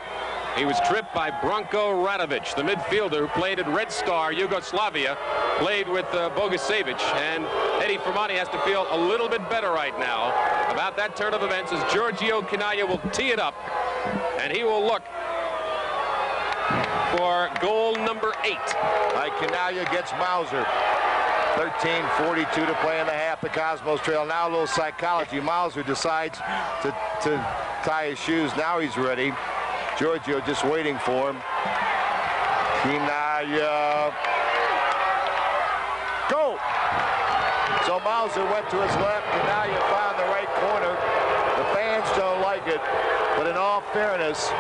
Speaker 1: He was tripped by Branko Radovic, the midfielder who played at Red Star Yugoslavia, played with Bogicevic. And Eddie Fermani has to feel a little bit better right now about that turn of events as Giorgio Kinaya will tee it up. And he will look for goal number 8.
Speaker 4: Kinaya gets Mauser. 13:42 to play in the half. The Cosmos trail. Now a little psychology. Mauser decides to tie his shoes. Now he's ready. Giorgio just waiting for him. Kinaya. Go! So Mauser went to his left. Kinaya found the right corner. The fans don't like it, but in all fairness,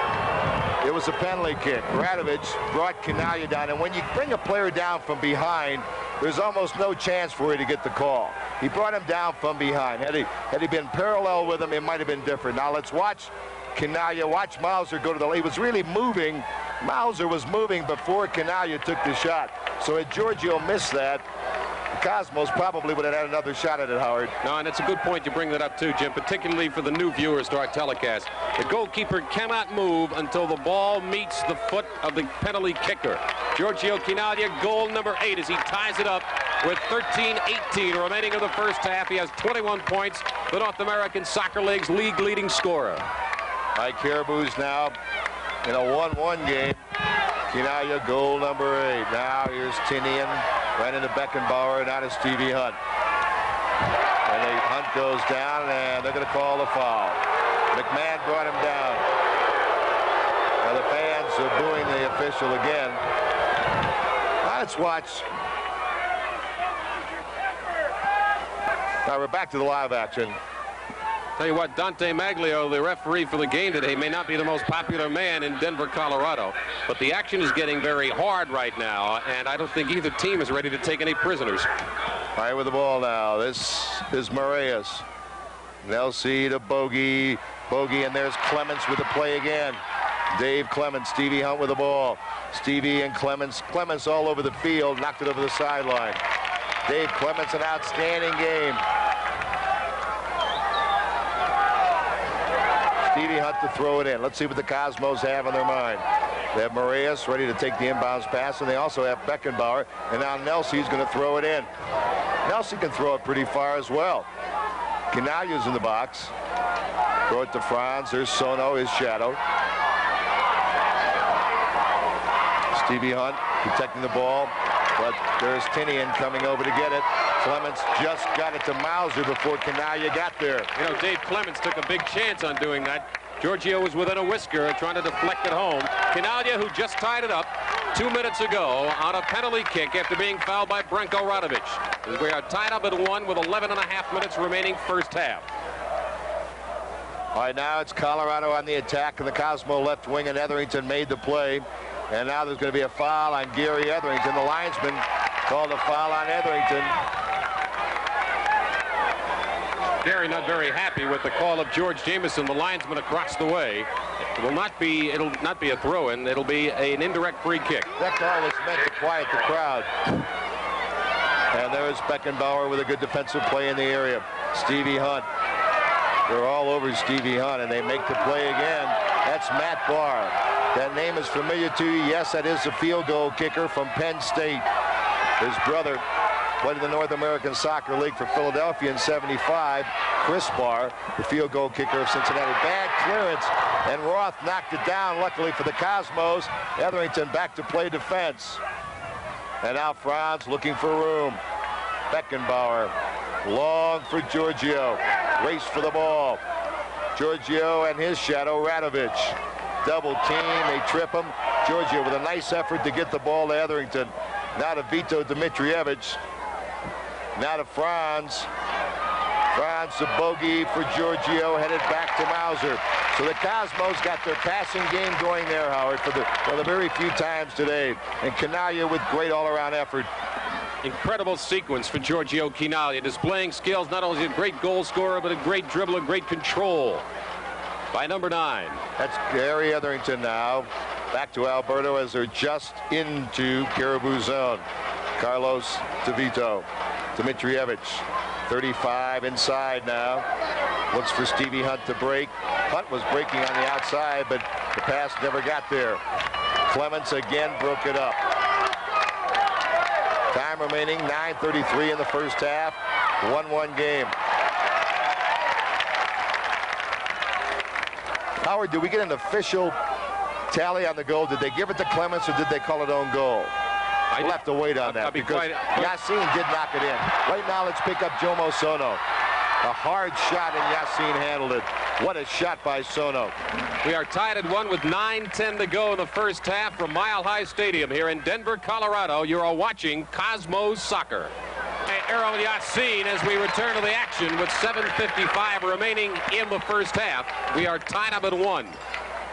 Speaker 4: it was a penalty kick. Radovic brought Kinaya down, and when you bring a player down from behind, there's almost no chance for you to get the call. He brought him down from behind. Had he been parallel with him, it might have been different. Now let's watch Kinaya. Watch Mauser go to the. He was really moving. Mauser was moving before Kinaya took the shot. So had Giorgio missed that, the Cosmos probably would have had another shot at it, Howard.
Speaker 1: No, and it's a good point you bring that up too, Jim, particularly for the new viewers to our telecast. The goalkeeper cannot move until the ball meets the foot of the penalty kicker. Giorgio Kinaya, goal number 8 as he ties it up with 13:18 remaining in the first half. He has 21 points, the North American Soccer League's league leading scorer.
Speaker 4: Caribous now in a 1-1 game. Kinaya, goal number 8. Now here's Tinian, right into Beckenbauer, and out of Stevie Hunt. And Hunt goes down, and they're going to call the foul. McMahon brought him down. Now the fans are booing the official again. Now let's watch. Now we're back to the live action.
Speaker 1: Tell you what, Dante Maglio, the referee for the game today, may not be the most popular man in Denver, Colorado, but the action is getting very hard right now, and I don't think either team is ready to take any prisoners.
Speaker 4: All right, with the ball now. This is Moraes. Nelsie to Bogey, and there's Clements with the play again. Dave Clements, Stevie Hunt with the ball. Stevie and Clements all over the field, knocked it over the sideline. Dave Clements, an outstanding game. Stevie Hunt to throw it in. Let's see what the Cosmos have on their mind. They have Moraes ready to take the inbounds pass, and they also have Beckenbauer, and now Nelsie's going to throw it in. Nelsie can throw it pretty far as well. Kinaya's in the box. Throw it to Franz. There's Sono, his shadow. Stevie Hunt protecting the ball, but there's Tinian coming over to get it. Clements just got it to Mauser before Kinaya got there.
Speaker 1: You know, Dave Clements took a big chance on doing that. Giorgio was within a whisker trying to deflect it home. Kinaya, who just tied it up 2 minutes ago on a penalty kick after being fouled by Branko Radovic. We are tied up at 1 with 11.5 minutes remaining first half.
Speaker 4: All right, now it's Colorado on the attack, and the Cosmo left wing, and Etherington made the play. And now there's going to be a foul on Gary Etherington. The linesman called a foul on Etherington.
Speaker 1: Gary not very happy with the call of George Jameson, the linesman across the way. It'll not be a throw-in. It'll be an indirect free kick.
Speaker 4: That call was meant to quiet the crowd. And there's Beckenbauer with a good defensive play in the area. Stevie Hunt. They're all over Stevie Hunt, and they make the play again. That's Matt Barr. That name is familiar to you. Yes, that is a field goal kicker from Penn State. His brother played in the North American Soccer League for Philadelphia in '75. Chris Barr, the field goal kicker of Cincinnati. Bad clearance, and Roth knocked it down, luckily for the Cosmos. Etherington back to play defense. And now Franz looking for room. Beckenbauer, long for Giorgio. Race for the ball. Giorgio and his shadow, Radovic. Double team, they trip him. Giorgio with a nice effort to get the ball to Etherington. Now to Vito Dimitrievich. Now to Franz. Franz to Bogey for Giorgio, headed back to Mauser. So the Cosmos got their passing game going there, Howard, for the very few times today. And Kinaya with great all-around effort.
Speaker 1: incredible sequence for Giorgio Chinaglia, displaying skills, not only as a great goal scorer, but a great dribbler, great control by number 9.
Speaker 4: That's Gary Etherington now. Back to Alberto as they're just into Caribou zone. Carlos to Vito. Dmitrievich, 35 inside now. Looks for Stevie Hunt to break. Hunt was breaking on the outside, but the pass never got there. Clements again broke it up. Time remaining, 9:33 in the first half. 1-1 game. Howard, did we get an official tally on the goal? Did they give it to Clements or did they call it own goal? We'll have to wait on that because Yassin did knock it in. Right now, let's pick up Jomo Sono. A hard shot and Yassin handled it. What a shot by Sono.
Speaker 1: We are tied at 1 with 9:10 to go in the first half from Mile High Stadium here in Denver, Colorado. You are watching Cosmos Soccer. Errol Yassin as we return to the action with 7:55 remaining in the first half. We are tied up at 1.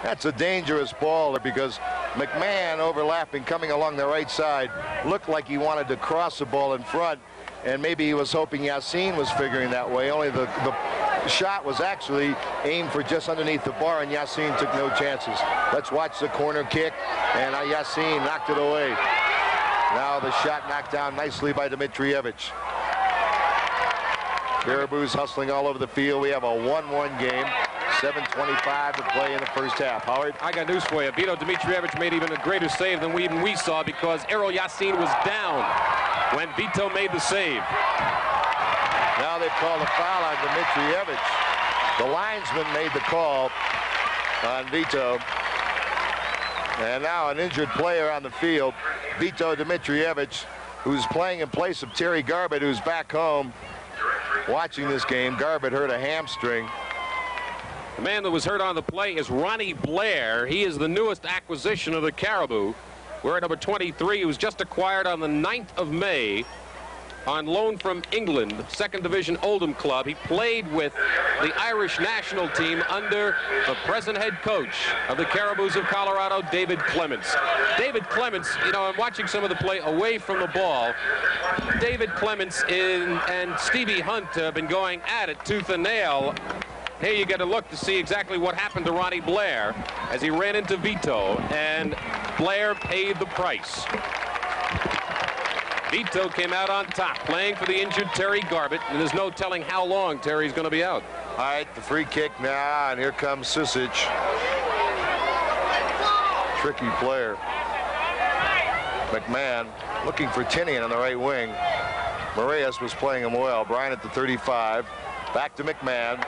Speaker 4: That's a dangerous ball because McMahon overlapping coming along the right side looked like he wanted to cross the ball in front, and maybe he was hoping Yassin was figuring that way, only the shot was actually aimed for just underneath the bar, and Yassin took no chances. Let's watch the corner kick, and Yassin knocked it away. Now the shot knocked down nicely by Dmitrievich. Caribous hustling all over the field. We have a 1-1 game. 7:25 to play in the first half. Howard?
Speaker 1: I got news for you. Vito Dmitrievich made even a greater save than we saw because Errol Yassin was down when Vito made the save.
Speaker 4: Now they've called a foul on Dmitrievich. The linesman made the call on Vito. And now an injured player on the field, Vito Dmitrievich, who's playing in place of Terry Garbett, who's back home watching this game. Garbett hurt a hamstring.
Speaker 1: The man that was hurt on the play is Ronnie Blair. He is the newest acquisition of the Caribou. We're at number 23. He was just acquired on the 9th of May on loan from England, second division Oldham club. He played with the Irish national team under the present head coach of the Caribous of Colorado, David Clements. David Clements, you know, I'm watching some of the play away from the ball. David Clements and Stevie Hunt have been going at it tooth and nail. Here you get a look to see exactly what happened to Ronnie Blair as he ran into Vito, and Blair paid the price. Vito came out on top, playing for the injured Terry Garbett, and there's no telling how long Terry's going to be out.
Speaker 4: All right, the free kick now, and here comes Sisic. Tricky player. McMahon looking for Tinian on the right wing. Moraes was playing him well. Brian at the 35. Back to McMahon.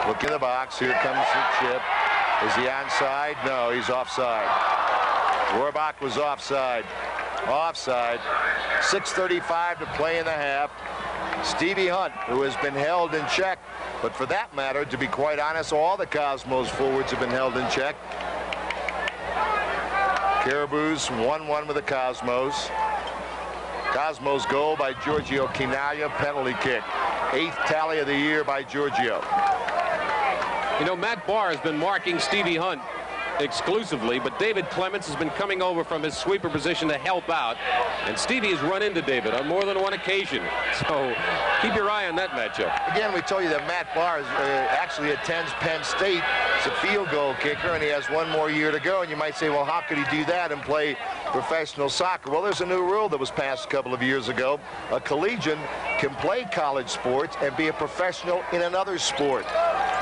Speaker 4: Look in the box. Here comes the chip. Is he onside? No, he's offside. Rohrbach was offside. Offside. 6:35 to play in the half. Stevie Hunt, who has been held in check, but for that matter, to be quite honest, all the Cosmos forwards have been held in check. Caribous 1-1 with the Cosmos. Cosmos goal by Giorgio Chinaglia, penalty kick. 8th tally of the year by Giorgio.
Speaker 1: You know, Matt Barr has been marking Stevie Hunt exclusively, but David Clements has been coming over from his sweeper position to help out, and Stevie has run into David on more than one occasion. So keep your eye on that matchup.
Speaker 4: Again, we told you that Matt Barr actually attends Penn State. He's a field goal kicker, and he has one more year to go. And you might say, well, how could he do that and play professional soccer? Well, there's a new rule that was passed a couple of years ago. A collegian can play college sports and be a professional in another sport.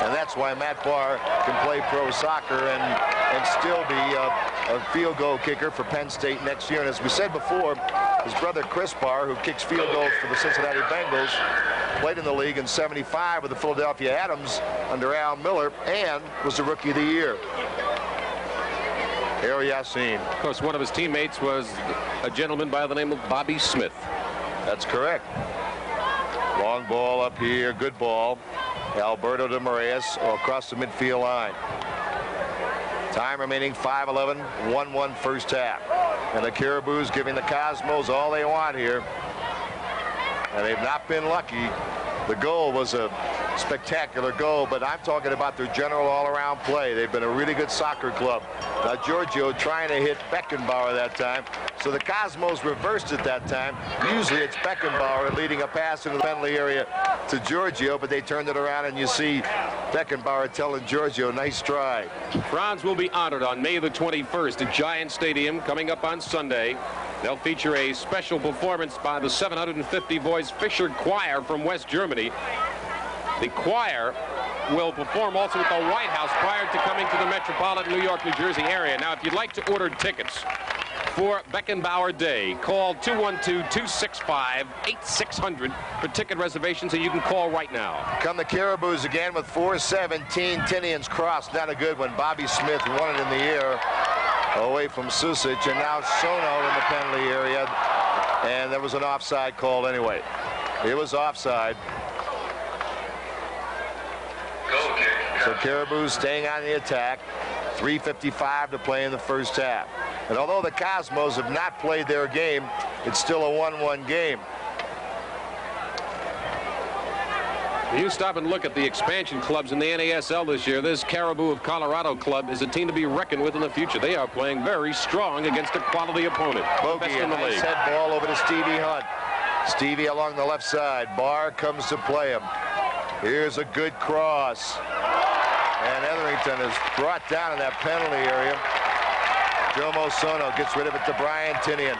Speaker 4: And that's why Matt Barr can play pro soccer and still be a field goal kicker for Penn State next year. And as we said before, his brother Chris Barr, who kicks field goals for the Cincinnati Bengals, played in the league in '75 with the Philadelphia Atoms under Al Miller and was the Rookie of the Year. Errol Yassin.
Speaker 1: Of course, one of his teammates was a gentleman by the name of Bobby Smith.
Speaker 4: That's correct. Long ball up here, good ball. Alberto de Moraes across the midfield line. Time remaining 5:11, 1-1 first half. And the Caribous giving the Cosmos all they want here. And they've not been lucky. The goal was a spectacular goal, but I'm talking about their general all-around play. They've been a really good soccer club. Now Giorgio trying to hit Beckenbauer that time, so the Cosmos reversed it that time. Usually it's Beckenbauer leading a pass into the penalty area to Giorgio, but they turned it around, and you see Beckenbauer telling Giorgio, nice try.
Speaker 1: Franz will be honored on May the 21st at Giant Stadium coming up on Sunday. They'll feature a special performance by the 750-voice Fischer Choir from West Germany. The choir will perform also at the White House prior to coming to the metropolitan New York, New Jersey area. Now, if you'd like to order tickets for Beckenbauer Day, call 212-265-8600 for ticket reservations, and you can call right now.
Speaker 4: Come the Caribous again with 4-17. Tinian's cross, not a good one. Bobby Smith won it in the air away from Susic, and now Sono in the penalty area, and there was an offside called anyway. It was offside. So Caribous staying on the attack. 3:55 to play in the first half. And although the Cosmos have not played their game, it's still a 1-1 game.
Speaker 1: You stop and look at the expansion clubs in the NASL this year. This Caribou of Colorado club is a team to be reckoned with in the future. They are playing very strong against a quality opponent.
Speaker 4: Bogey, a nice head ball over to Stevie Hunt. Stevie along the left side. Barr comes to play him. Here's a good cross. And Etherington is brought down in that penalty area. Jomo Sono gets rid of it to Brian Tinian.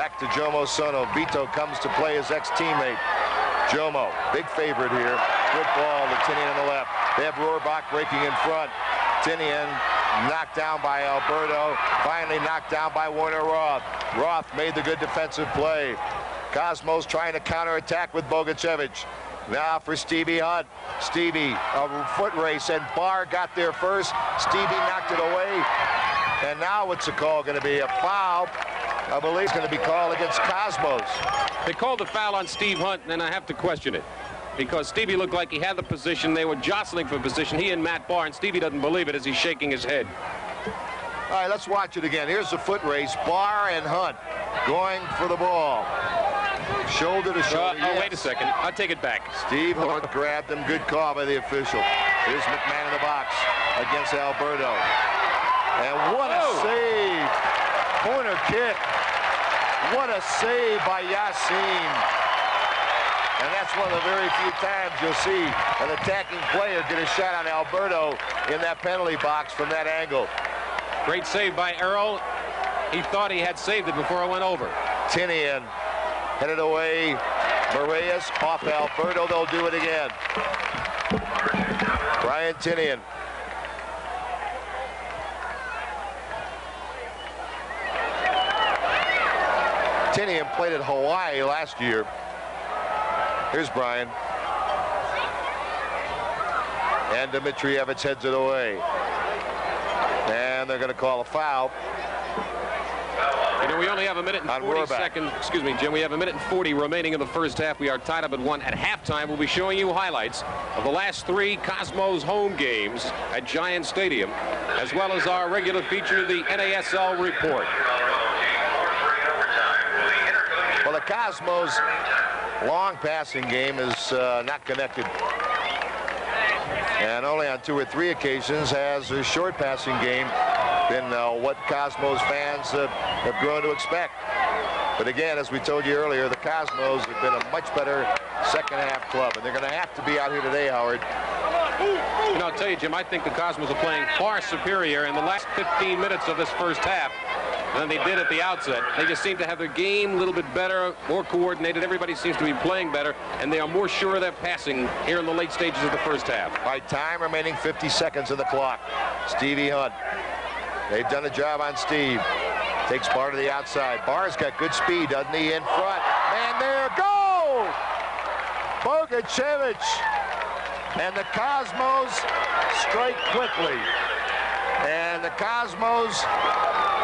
Speaker 4: Back to Jomo Sono. Vito comes to play his ex-teammate. Jomo, big favorite here. Good ball to Tinian on the left. They have Rohrbach breaking in front. Tinian knocked down by Alberto. Finally knocked down by Warner Roth. Roth made the good defensive play. Cosmos trying to counterattack with Bogacevic. Now for Stevie Hunt. Stevie, a foot race, and Barr got there first. Stevie knocked it away. And now what's the call going to be? A foul. I believe it's going to be called against Cosmos.
Speaker 1: They called the foul on Steve Hunt, and I have to question it. Because Stevie looked like he had the position. They were jostling for position, he and Matt Barr, and Stevie doesn't believe it as he's shaking his head.
Speaker 4: All right, let's watch it again. Here's the foot race. Barr and Hunt going for the ball. Shoulder to shoulder.
Speaker 1: Yes. Wait a second. I'll take it back.
Speaker 4: Steve Hunt grabbed him. Good call by the official. Here's McMahon in the box against Alberto. And what a save. Corner kick. What a save by Yassin. And that's one of the very few times you'll see an attacking player get a shot on Alberto in that penalty box from that angle.
Speaker 1: Great save by Earl. He thought he had saved it before it went over.
Speaker 4: Tinian headed away. Moraes off Alberto. They'll do it again. Brian Tinian. Tinian played at Hawaii last year. Here's Brian. And Dmitrievich heads it away. And they're going to call a foul.
Speaker 1: You know, we only have a minute and 40 seconds. Excuse me, Jim. We have a minute and 40 remaining in the first half. We are tied up at 1. At halftime, we'll be showing you highlights of the last 3 Cosmos home games at Giant Stadium, as well as our regular feature, the NASL report.
Speaker 4: Well, the Cosmos long passing game is not connected. And only on 2 or 3 occasions has their short passing game been what Cosmos fans have grown to expect. But again, as we told you earlier, the Cosmos have been a much better second half club, and they're going to have to be out here today, Howard.
Speaker 1: You know, I'll tell you, Jim, I think the Cosmos are playing far superior in the last 15 minutes of this first half than they did at the outset. They just seem to have their game a little bit better, more coordinated. Everybody seems to be playing better, and they are more sure of their passing here in the late stages of the first half.
Speaker 4: By time remaining 50 seconds on the clock. Stevie Hunt. They've done a job on Steve. Takes Barr to the outside. Barr's got good speed, doesn't he? In front. And there, goal! Bogacevic. And the Cosmos strike quickly. And the Cosmos,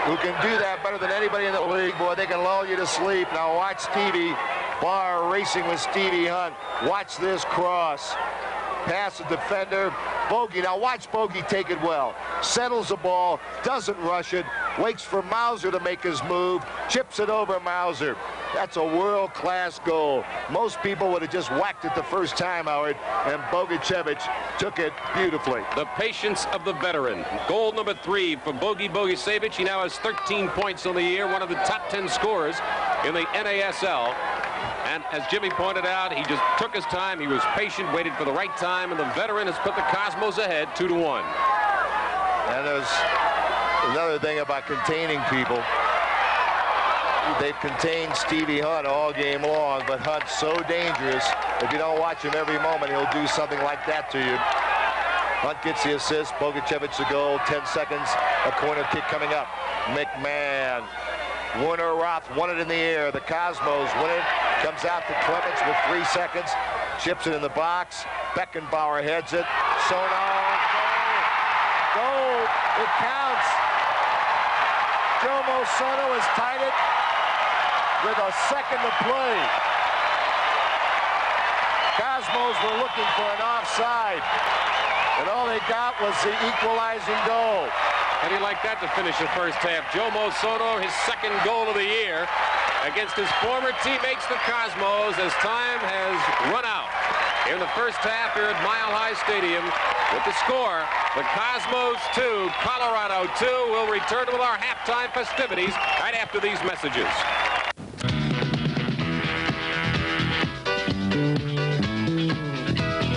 Speaker 4: who can do that better than anybody in the league, boy, they can lull you to sleep. Now watch Stevie Barr racing with Stevie Hunt. Watch this cross. Pass the defender. Bogey. Now watch Bogey take it well. Settles the ball. Doesn't rush it. Waits for Mauser to make his move. Chips it over Mauser. That's a world-class goal. Most people would have just whacked it the first time, Howard, and Bogicevic took it beautifully.
Speaker 1: The patience of the veteran. Goal number 3 for Bogicevic. He now has 13 points on the year, one of the top 10 scorers in the NASL. And as Jimmy pointed out, he just took his time. He was patient, waited for the right time, and the veteran has put the Cosmos ahead 2-1.
Speaker 4: And there's another thing about containing people. They've contained Stevie Hunt all game long, but Hunt's so dangerous. If you don't watch him every moment, he'll do something like that to you. Hunt gets the assist. Bogicevic the goal. 10 seconds. A corner kick coming up. McMahon. Werner Roth won it in the air. The Cosmos win it. Comes out to Clements with 3 seconds. Chips it in the box. Beckenbauer heads it. Sonar. Goal. It counts. Jomo Sono has tied it with a second to play. Cosmos were looking for an offside, and all they got was the equalizing goal.
Speaker 1: How do you like that to finish the first half? Jomo Sono, his second goal of the year against his former teammates, the Cosmos, as time has run out. In the first half here at Mile High Stadium, with the score, the Cosmos 2, Colorado 2. We'll return with our halftime festivities right after these messages.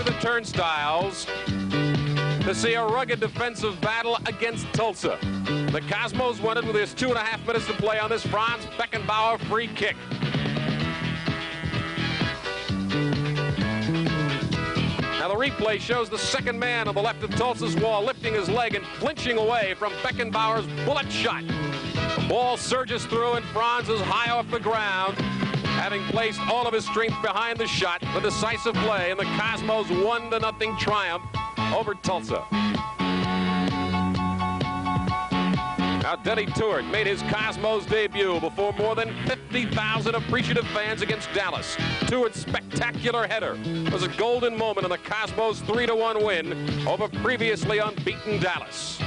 Speaker 1: The turnstiles to see a rugged defensive battle against Tulsa. The Cosmos won it with just 2.5 minutes to play on this Franz Beckenbauer free kick. Now the replay shows the second man on the left of Tulsa's wall lifting his leg and flinching away from Beckenbauer's bullet shot. The ball surges through and Franz is high off the ground, having placed all of his strength behind the shot. The decisive play in the Cosmos 1-0 triumph over Tulsa. Now Denny Tuert made his Cosmos debut before more than 50,000 appreciative fans against Dallas. Tuert's spectacular header was a golden moment in the Cosmos 3-1 win over previously unbeaten Dallas.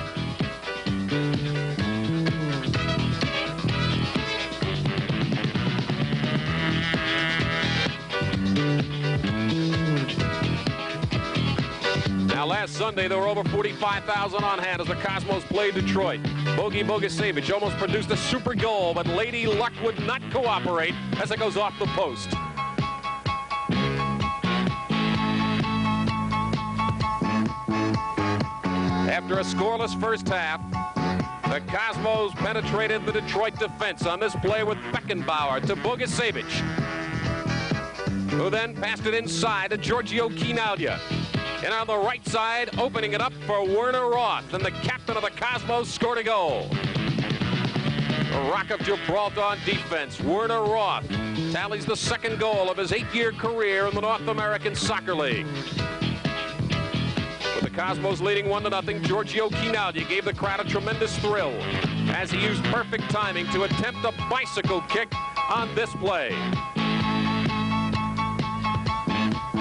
Speaker 1: Now, last Sunday, there were over 45,000 on hand as the Cosmos played Detroit. Bogicevic almost produced a super goal, but Lady Luck would not cooperate as it goes off the post. After a scoreless first half, the Cosmos penetrated the Detroit defense on this play with Beckenbauer to Bogicevic, who then passed it inside to Giorgio Chinaglia. And on the right side, opening it up for Werner Roth, and the captain of the Cosmos scored a goal. The Rock of Gibraltar on defense, Werner Roth tallies the second goal of his 8-year career in the North American Soccer League. With the Cosmos leading 1-0, Giorgio Chinaglia gave the crowd a tremendous thrill as he used perfect timing to attempt a bicycle kick on this play.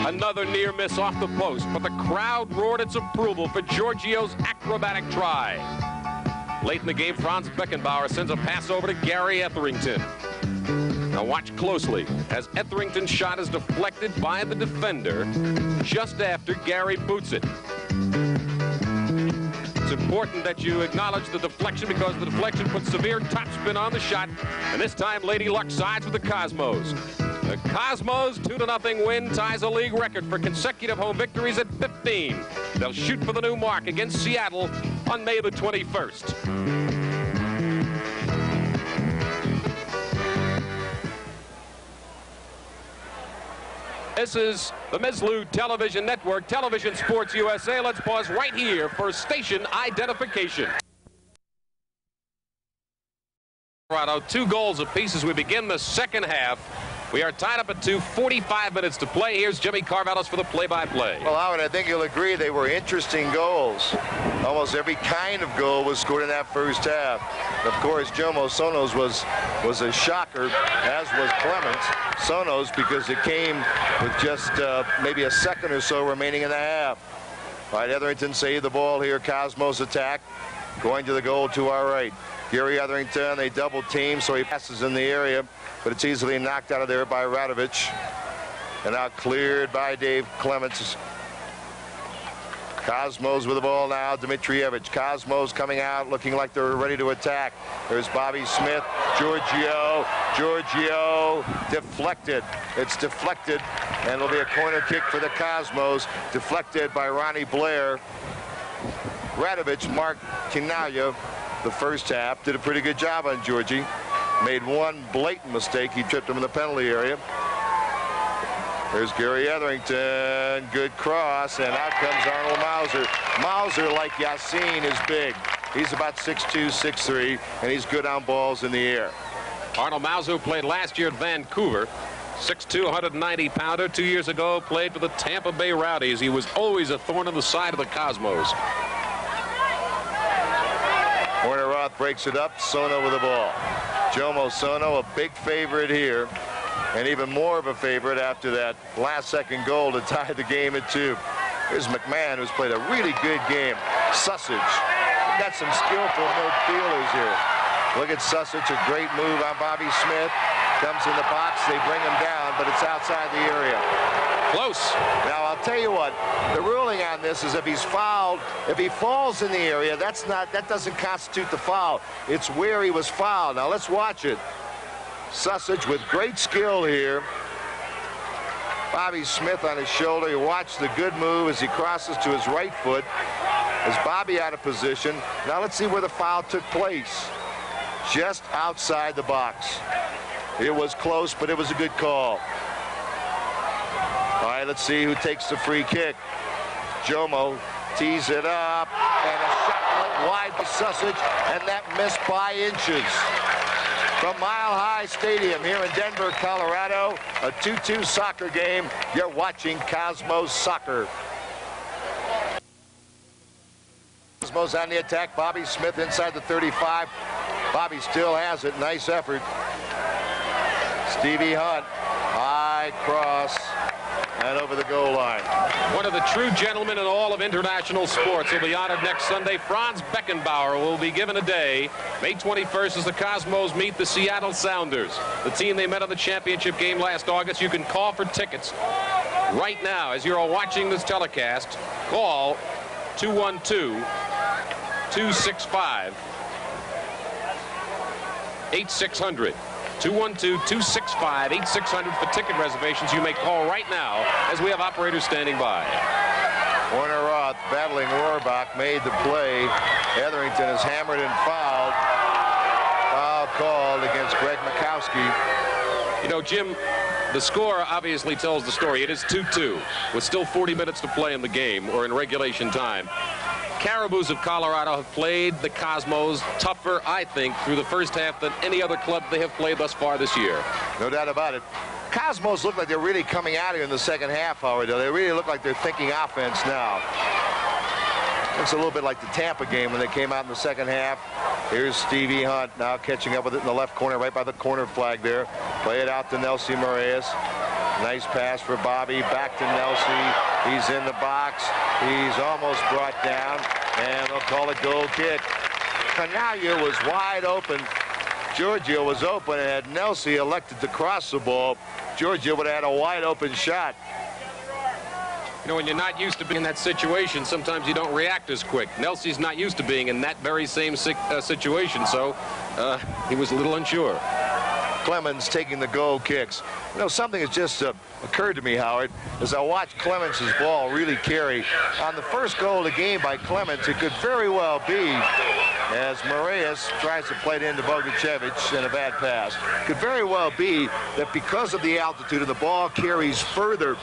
Speaker 1: Another near miss off the post, but the crowd roared its approval for Giorgio's acrobatic try. Late in the game, Franz Beckenbauer sends a pass over to Gary Etherington. Now watch closely as Etherington's shot is deflected by the defender just after Gary boots it. It's important that you acknowledge the deflection because the deflection puts severe topspin on the shot, and this time Lady Luck sides with the Cosmos. The Cosmos 2-0 win ties a league record for consecutive home victories at 15. They'll shoot for the new mark against Seattle on May the 21st. This is the Meslu Television Network, Television Sports USA. Let's pause right here for station identification. Colorado, 2 goals apiece as we begin the second half. We are tied up at 2, 45 minutes to play. Here's Jimmy Caribous for the play-by-play.
Speaker 4: Well, Howard, I think you'll agree they were interesting goals. Almost every kind of goal was scored in that first half. Of course, Jomo Sono's was a shocker, as was Clements. Sono's, because it came with just maybe a second or so remaining in the half. All right, Etherington saved the ball here. Cosmos attack. going to the goal to our right. Gary Etherington, they double team, so he passes in the area, but it's easily knocked out of there by Radovich. And now cleared by Dave Clements. Cosmos with the ball now. Dmitrievich. Cosmos coming out looking like they're ready to attack. There's Bobby Smith. Giorgio. Giorgio deflected. It's deflected. And it'll be a corner kick for the Cosmos. Deflected by Ronnie Blair. Radovich, Mark Kinaya, the first half, did a pretty good job on Georgie. Made one blatant mistake. He tripped him in the penalty area. There's Gary Etherington, good cross, and out comes Arnold Mauser. Mauser, like Yassine, is big. He's about 6'2", 6'3", and he's good on balls in the air.
Speaker 1: Arnold Mauser played last year at Vancouver. 6'2", 190-pounder. 2 years ago, played for the Tampa Bay Rowdies. He was always a thorn in the side of the Cosmos.
Speaker 4: Warner Roth breaks it up. Sono with the ball. Jomo Sono, a big favorite here. And even more of a favorite after that last-second goal to tie the game at 2. Here's McMahon, who's played a really good game. Sussage. Got some skillful midfielders here. Look at Sussage, a great move on Bobby Smith. Comes in the box, they bring him down, but it's outside the area.
Speaker 1: Close.
Speaker 4: Now, I'll tell you what, the ruling on this is if he's fouled, if he falls in the area, that doesn't constitute the foul. It's where he was fouled. Now, let's watch it. Sussage with great skill here. Bobby Smith on his shoulder. You watch the good move as he crosses to his right foot. Is Bobby out of position? Now let's see where the foul took place. Just outside the box. It was close, but it was a good call. All right, let's see who takes the free kick. Jomo tees it up, and a shot wide by Sussage, and that missed by inches. From Mile High Stadium here in Denver, Colorado, a 2-2 soccer game. You're watching Cosmos Soccer. Cosmos on the attack. Bobby Smith inside the 35. Bobby still has it. Nice effort. Stevie Hunt, high cross, and over the goal line.
Speaker 1: One of the true gentlemen in all of international sports will be honored next Sunday. Franz Beckenbauer will be given a day. May 21st as the Cosmos meet the Seattle Sounders, the team they met on the championship game last August. You can call for tickets right now as you're watching this telecast. Call 212-265-8600. 212-265-8600 for ticket reservations. You may call right now as we have operators standing by.
Speaker 4: Warner Roth battling Rohrbach, made the play. Etherington is hammered and fouled. Foul called against Greg Mikowski.
Speaker 1: You know, Jim, the score obviously tells the story. It is 2-2 with still 40 minutes to play in the game, or in regulation time. Caribous of Colorado have played the Cosmos tougher, I think, through the first half than any other club they have played thus far this year.
Speaker 4: No doubt about it. Cosmos look like they're really coming out here in the second half, Howard. They really look like they're thinking offense now. It's a little bit like the Tampa game when they came out in the second half. Here's Stevie Hunt now catching up with it in the left corner, right by the corner flag there. Play it out to Nelsie Moraes. Nice pass for Bobby. Back to Nelsie. He's in the box. He's almost brought down, and they'll call it goal kick. Kanaya was wide open. Giorgio was open, and had Nelsie elected to cross the ball, Giorgio would have had a wide open shot.
Speaker 1: You know, when you're not used to being in that situation, sometimes you don't react as quick. Nelsie's not used to being in that very same situation, so he was a little unsure.
Speaker 4: Clemens taking the goal kicks. You know, something has just occurred to me, Howard, as I watch Clemens' ball really carry. On the first goal of the game by Clemens, it could very well be, as Moraes tries to play it into Boguchevich, and a bad pass, could very well be that because of the altitude and the ball carries further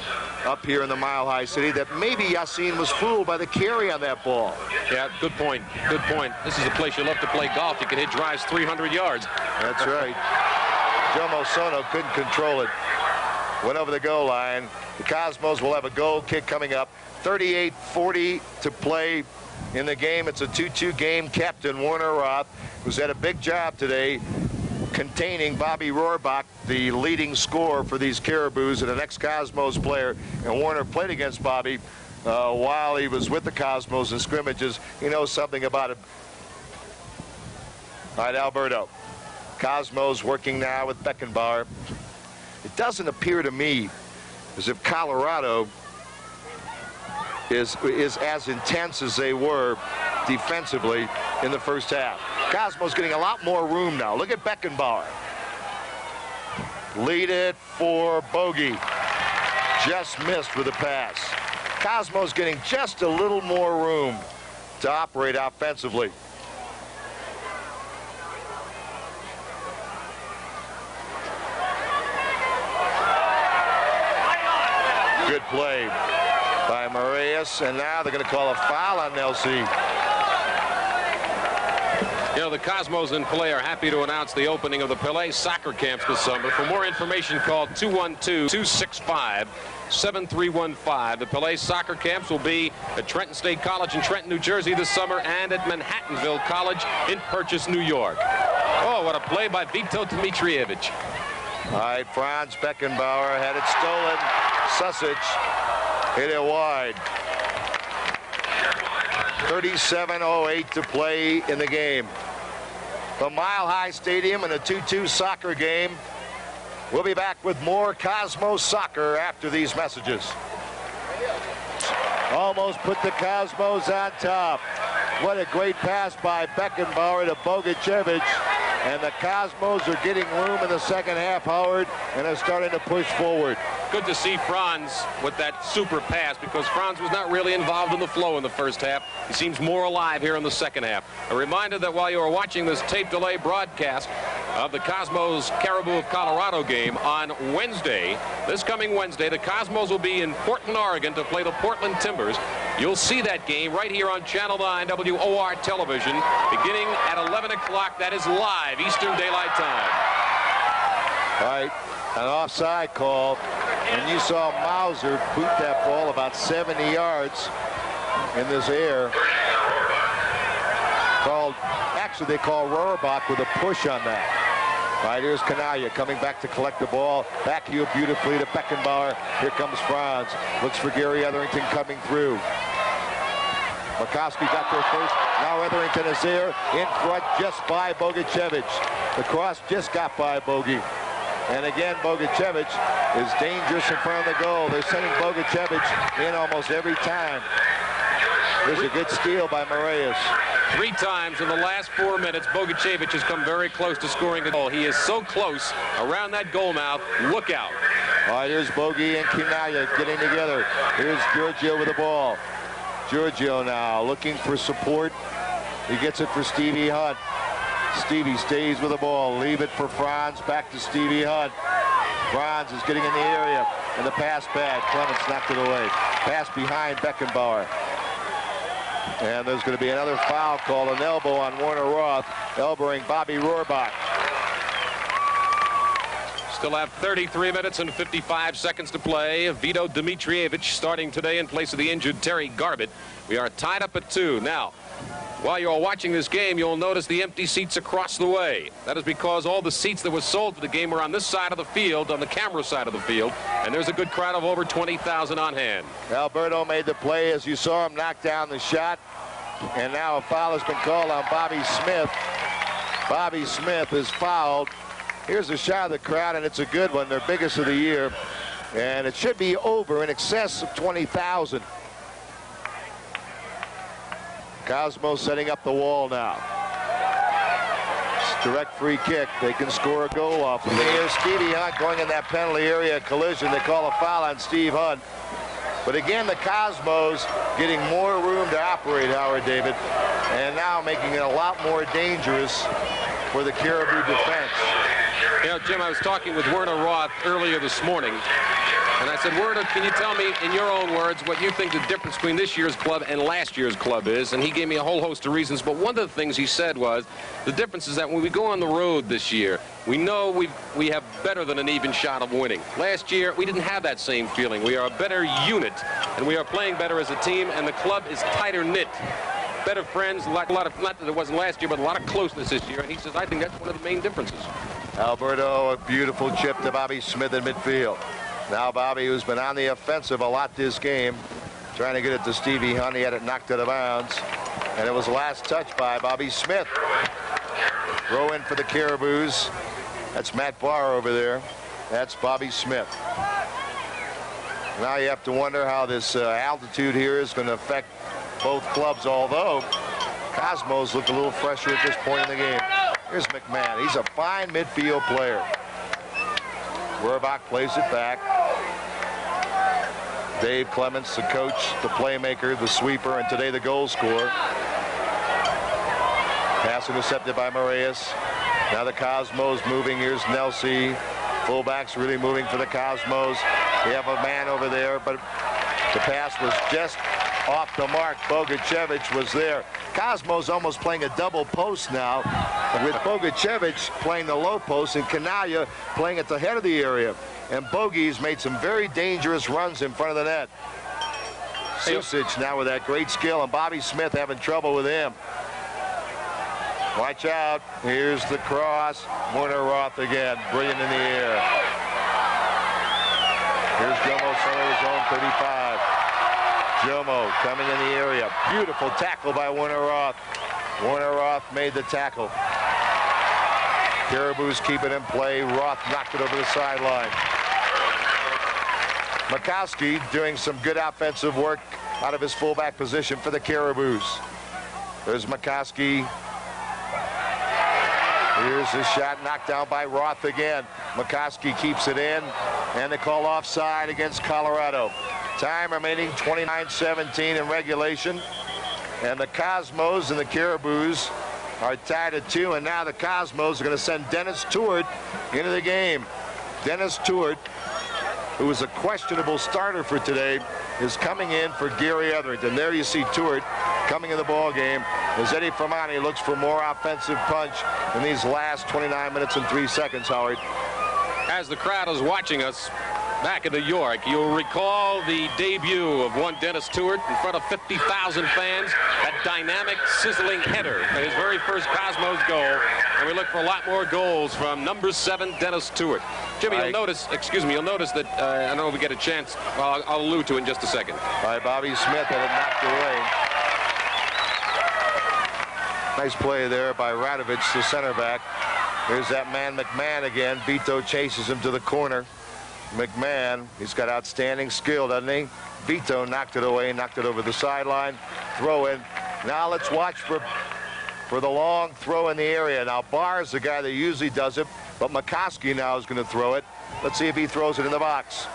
Speaker 4: up here in the Mile High City, that maybe Yassine was fooled by the carry on that ball.
Speaker 1: Yeah, good point. Good point. This is a place you love to play golf. You can hit drives 300 yards.
Speaker 4: That's right. Jomo Sono couldn't control it. Went over the goal line. The Cosmos will have a goal kick coming up. 38-40 to play in the game. It's a 2-2 game. Captain Warner Roth, who's had a big job today containing Bobby Rohrbach, the leading scorer for these Caribous and an ex-Cosmos player. And Warner played against Bobby while he was with the Cosmos in scrimmages. He knows something about it. All right, Alberto. Cosmos working now with Beckenbauer. It doesn't appear to me as if Colorado is as intense as they were defensively in the first half. Cosmos getting a lot more room now. Look at Beckenbauer. Lead it for Bogey. Just missed with a pass. Cosmos getting just a little more room to operate offensively. Good play by Marias, and now they're going to call a foul on Nelson.
Speaker 1: You know, the Cosmos in play are happy to announce the opening of the Pelé soccer camps this summer. For more information, call 212-265-7315. The Pelé soccer camps will be at Trenton State College in Trenton, New Jersey this summer, and at Manhattanville College in Purchase, New York. Oh, what a play by Vito Dimitrievich.
Speaker 4: All right, Franz Beckenbauer had it stolen. Susic hit it wide. 37:08 to play in the game. The Mile High Stadium in a 2-2 soccer game. We'll be back with more Cosmos soccer after these messages. Almost put the Cosmos on top. What a great pass by Beckenbauer to Bogicevic. And the Cosmos are getting room in the second half, Howard, and are starting to push forward.
Speaker 1: Good to see Franz with that super pass, because Franz was not really involved in the flow in the first half. He seems more alive here in the second half. A reminder that while you are watching this tape delay broadcast of the Cosmos Caribou of Colorado game on Wednesday, this coming Wednesday, the Cosmos will be in Portland, Oregon to play the Portland Timbers. You'll see that game right here on Channel 9 WOR television beginning at 11 o'clock. That is live Eastern Daylight Time.
Speaker 4: All right, an offside call. And you saw Mauser boot that ball about 70 yards in this air. Actually, they call Rohrbach with a push on that. All right, here's Canaglia coming back to collect the ball. Back heel beautifully to Beckenbauer. Here comes Franz. Looks for Gary Etherington coming through. Makowski got there first. Now Etherington is there in front just by Bogicevic. The cross just got by Bogi. And again, Bogicevic is dangerous in front of the goal. They're sending Bogicevic in almost every time. There's a good steal by Marias.
Speaker 1: 3 times in the last 4 minutes, Bogicevic has come very close to scoring a goal. He is so close around that goal mouth. Look out.
Speaker 4: All right, here's Bogi and Canaglia getting together. Here's Giorgio with the ball. Giorgio now looking for support. He gets it for Stevie Hunt. Stevie stays with the ball. Leave it for Franz. Back to Stevie Hunt. Franz is getting in the area. And the pass bad. Clements knocked it away. Pass behind Beckenbauer. And there's going to be another foul called, an elbow on Warner Roth, elbowing Bobby Rohrbach.
Speaker 1: Still have 33 minutes and 55 seconds to play. Vito Dimitrievich starting today in place of the injured Terry Garbett. We are tied up at 2. Now, while you're watching this game, you'll notice the empty seats across the way. That is because all the seats that were sold for the game were on this side of the field, on the camera side of the field, and there's a good crowd of over 20,000 on hand.
Speaker 4: Alberto made the play as you saw him knock down the shot, and now a foul has been called on Bobby Smith. Bobby Smith is fouled. Here's a shot of the crowd, and it's a good one, their biggest of the year, and it should be over in excess of 20,000. Cosmos setting up the wall now. It's direct free kick. They can score a goal off of it. Here's Stevie Hunt going in that penalty area collision. They call a foul on Steve Hunt. But again, the Cosmos getting more room to operate, Howard David, and now making it a lot more dangerous for the Caribou defense.
Speaker 1: You know, Jim, I was talking with Werner Roth earlier this morning, and I said, Werner, can you tell me in your own words what you think the difference between this year's club and last year's club is? And he gave me a whole host of reasons, but one of the things he said was the difference is that when we go on the road this year, we know we have better than an even shot of winning. Last year, we didn't have that same feeling. We are a better unit, and we are playing better as a team, and the club is tighter knit. Better friends, a lot of, not that it wasn't last year, but a lot of closeness this year. And he says, I think that's one of the main differences.
Speaker 4: Alberto, a beautiful chip to Bobby Smith in midfield. Now Bobby, who's been on the offensive a lot this game, trying to get it to Stevie Hunt. He had it knocked out of bounds. And it was last touch by Bobby Smith. Throw in for the Caribous. That's Matt Barr over there. That's Bobby Smith. Now you have to wonder how this altitude here is going to affect both clubs, although Cosmos look a little fresher at this point in the game. Here's McMahon. He's a fine midfield player. Rohrbach plays it back. Dave Clements, the coach, the playmaker, the sweeper, and today the goal scorer. Pass intercepted by Moraes. Now the Cosmos moving. Here's Nelsie. Fullbacks really moving for the Cosmos. They have a man over there, but the pass was just off the mark. Bogacevic was there. Cosmos almost playing a double post now, with Bogacevic playing the low post and Kanaya playing at the head of the area. And Bogey's made some very dangerous runs in front of the net. Susic now with that great skill, and Bobby Smith having trouble with him. Watch out. Here's the cross. Werner Roth again. Brilliant in the air. Here's Jomo Sono's zone 35. Jomo coming in the area. Beautiful tackle by Werner Roth. Werner Roth made the tackle. Caribous keep it in play. Roth knocked it over the sideline. Makowski doing some good offensive work out of his fullback position for the Caribous. There's Makowski. Here's his shot knocked down by Roth again. Makowski keeps it in, and they call offside against Colorado. Time remaining 29-17 in regulation, and the Cosmos and the Caribous are tied at 2, and now the Cosmos are going to send Dennis Tuart into the game. Dennis Tuart, who is a questionable starter for today, is coming in for Gary Etherington. There you see Tuart coming in the ball game as Eddie Fermani looks for more offensive punch in these last 29 minutes and 3 seconds, Howard.
Speaker 1: As the crowd is watching us back in New York, you'll recall the debut of one Dennis Tuart in front of 50,000 fans. That dynamic, sizzling header, his very first Cosmos goal. And we look for a lot more goals from number 7, Dennis Tuart. Jimmy, you'll notice, you'll notice that, I don't know if we get a chance, I'll allude to it in just a second.
Speaker 4: By Bobby Smith, had it knocked away. Nice play there by Radovic, the center back. There's that man McMahon again. Vito chases him to the corner. McMahon, he's got outstanding skill, doesn't he? Vito knocked it away, knocked it over the sideline. Throw in. Now let's watch for the long throw in the area. Now Barr is the guy that usually does it, but Makowski now is going to throw it. Let's see if he throws it in the box.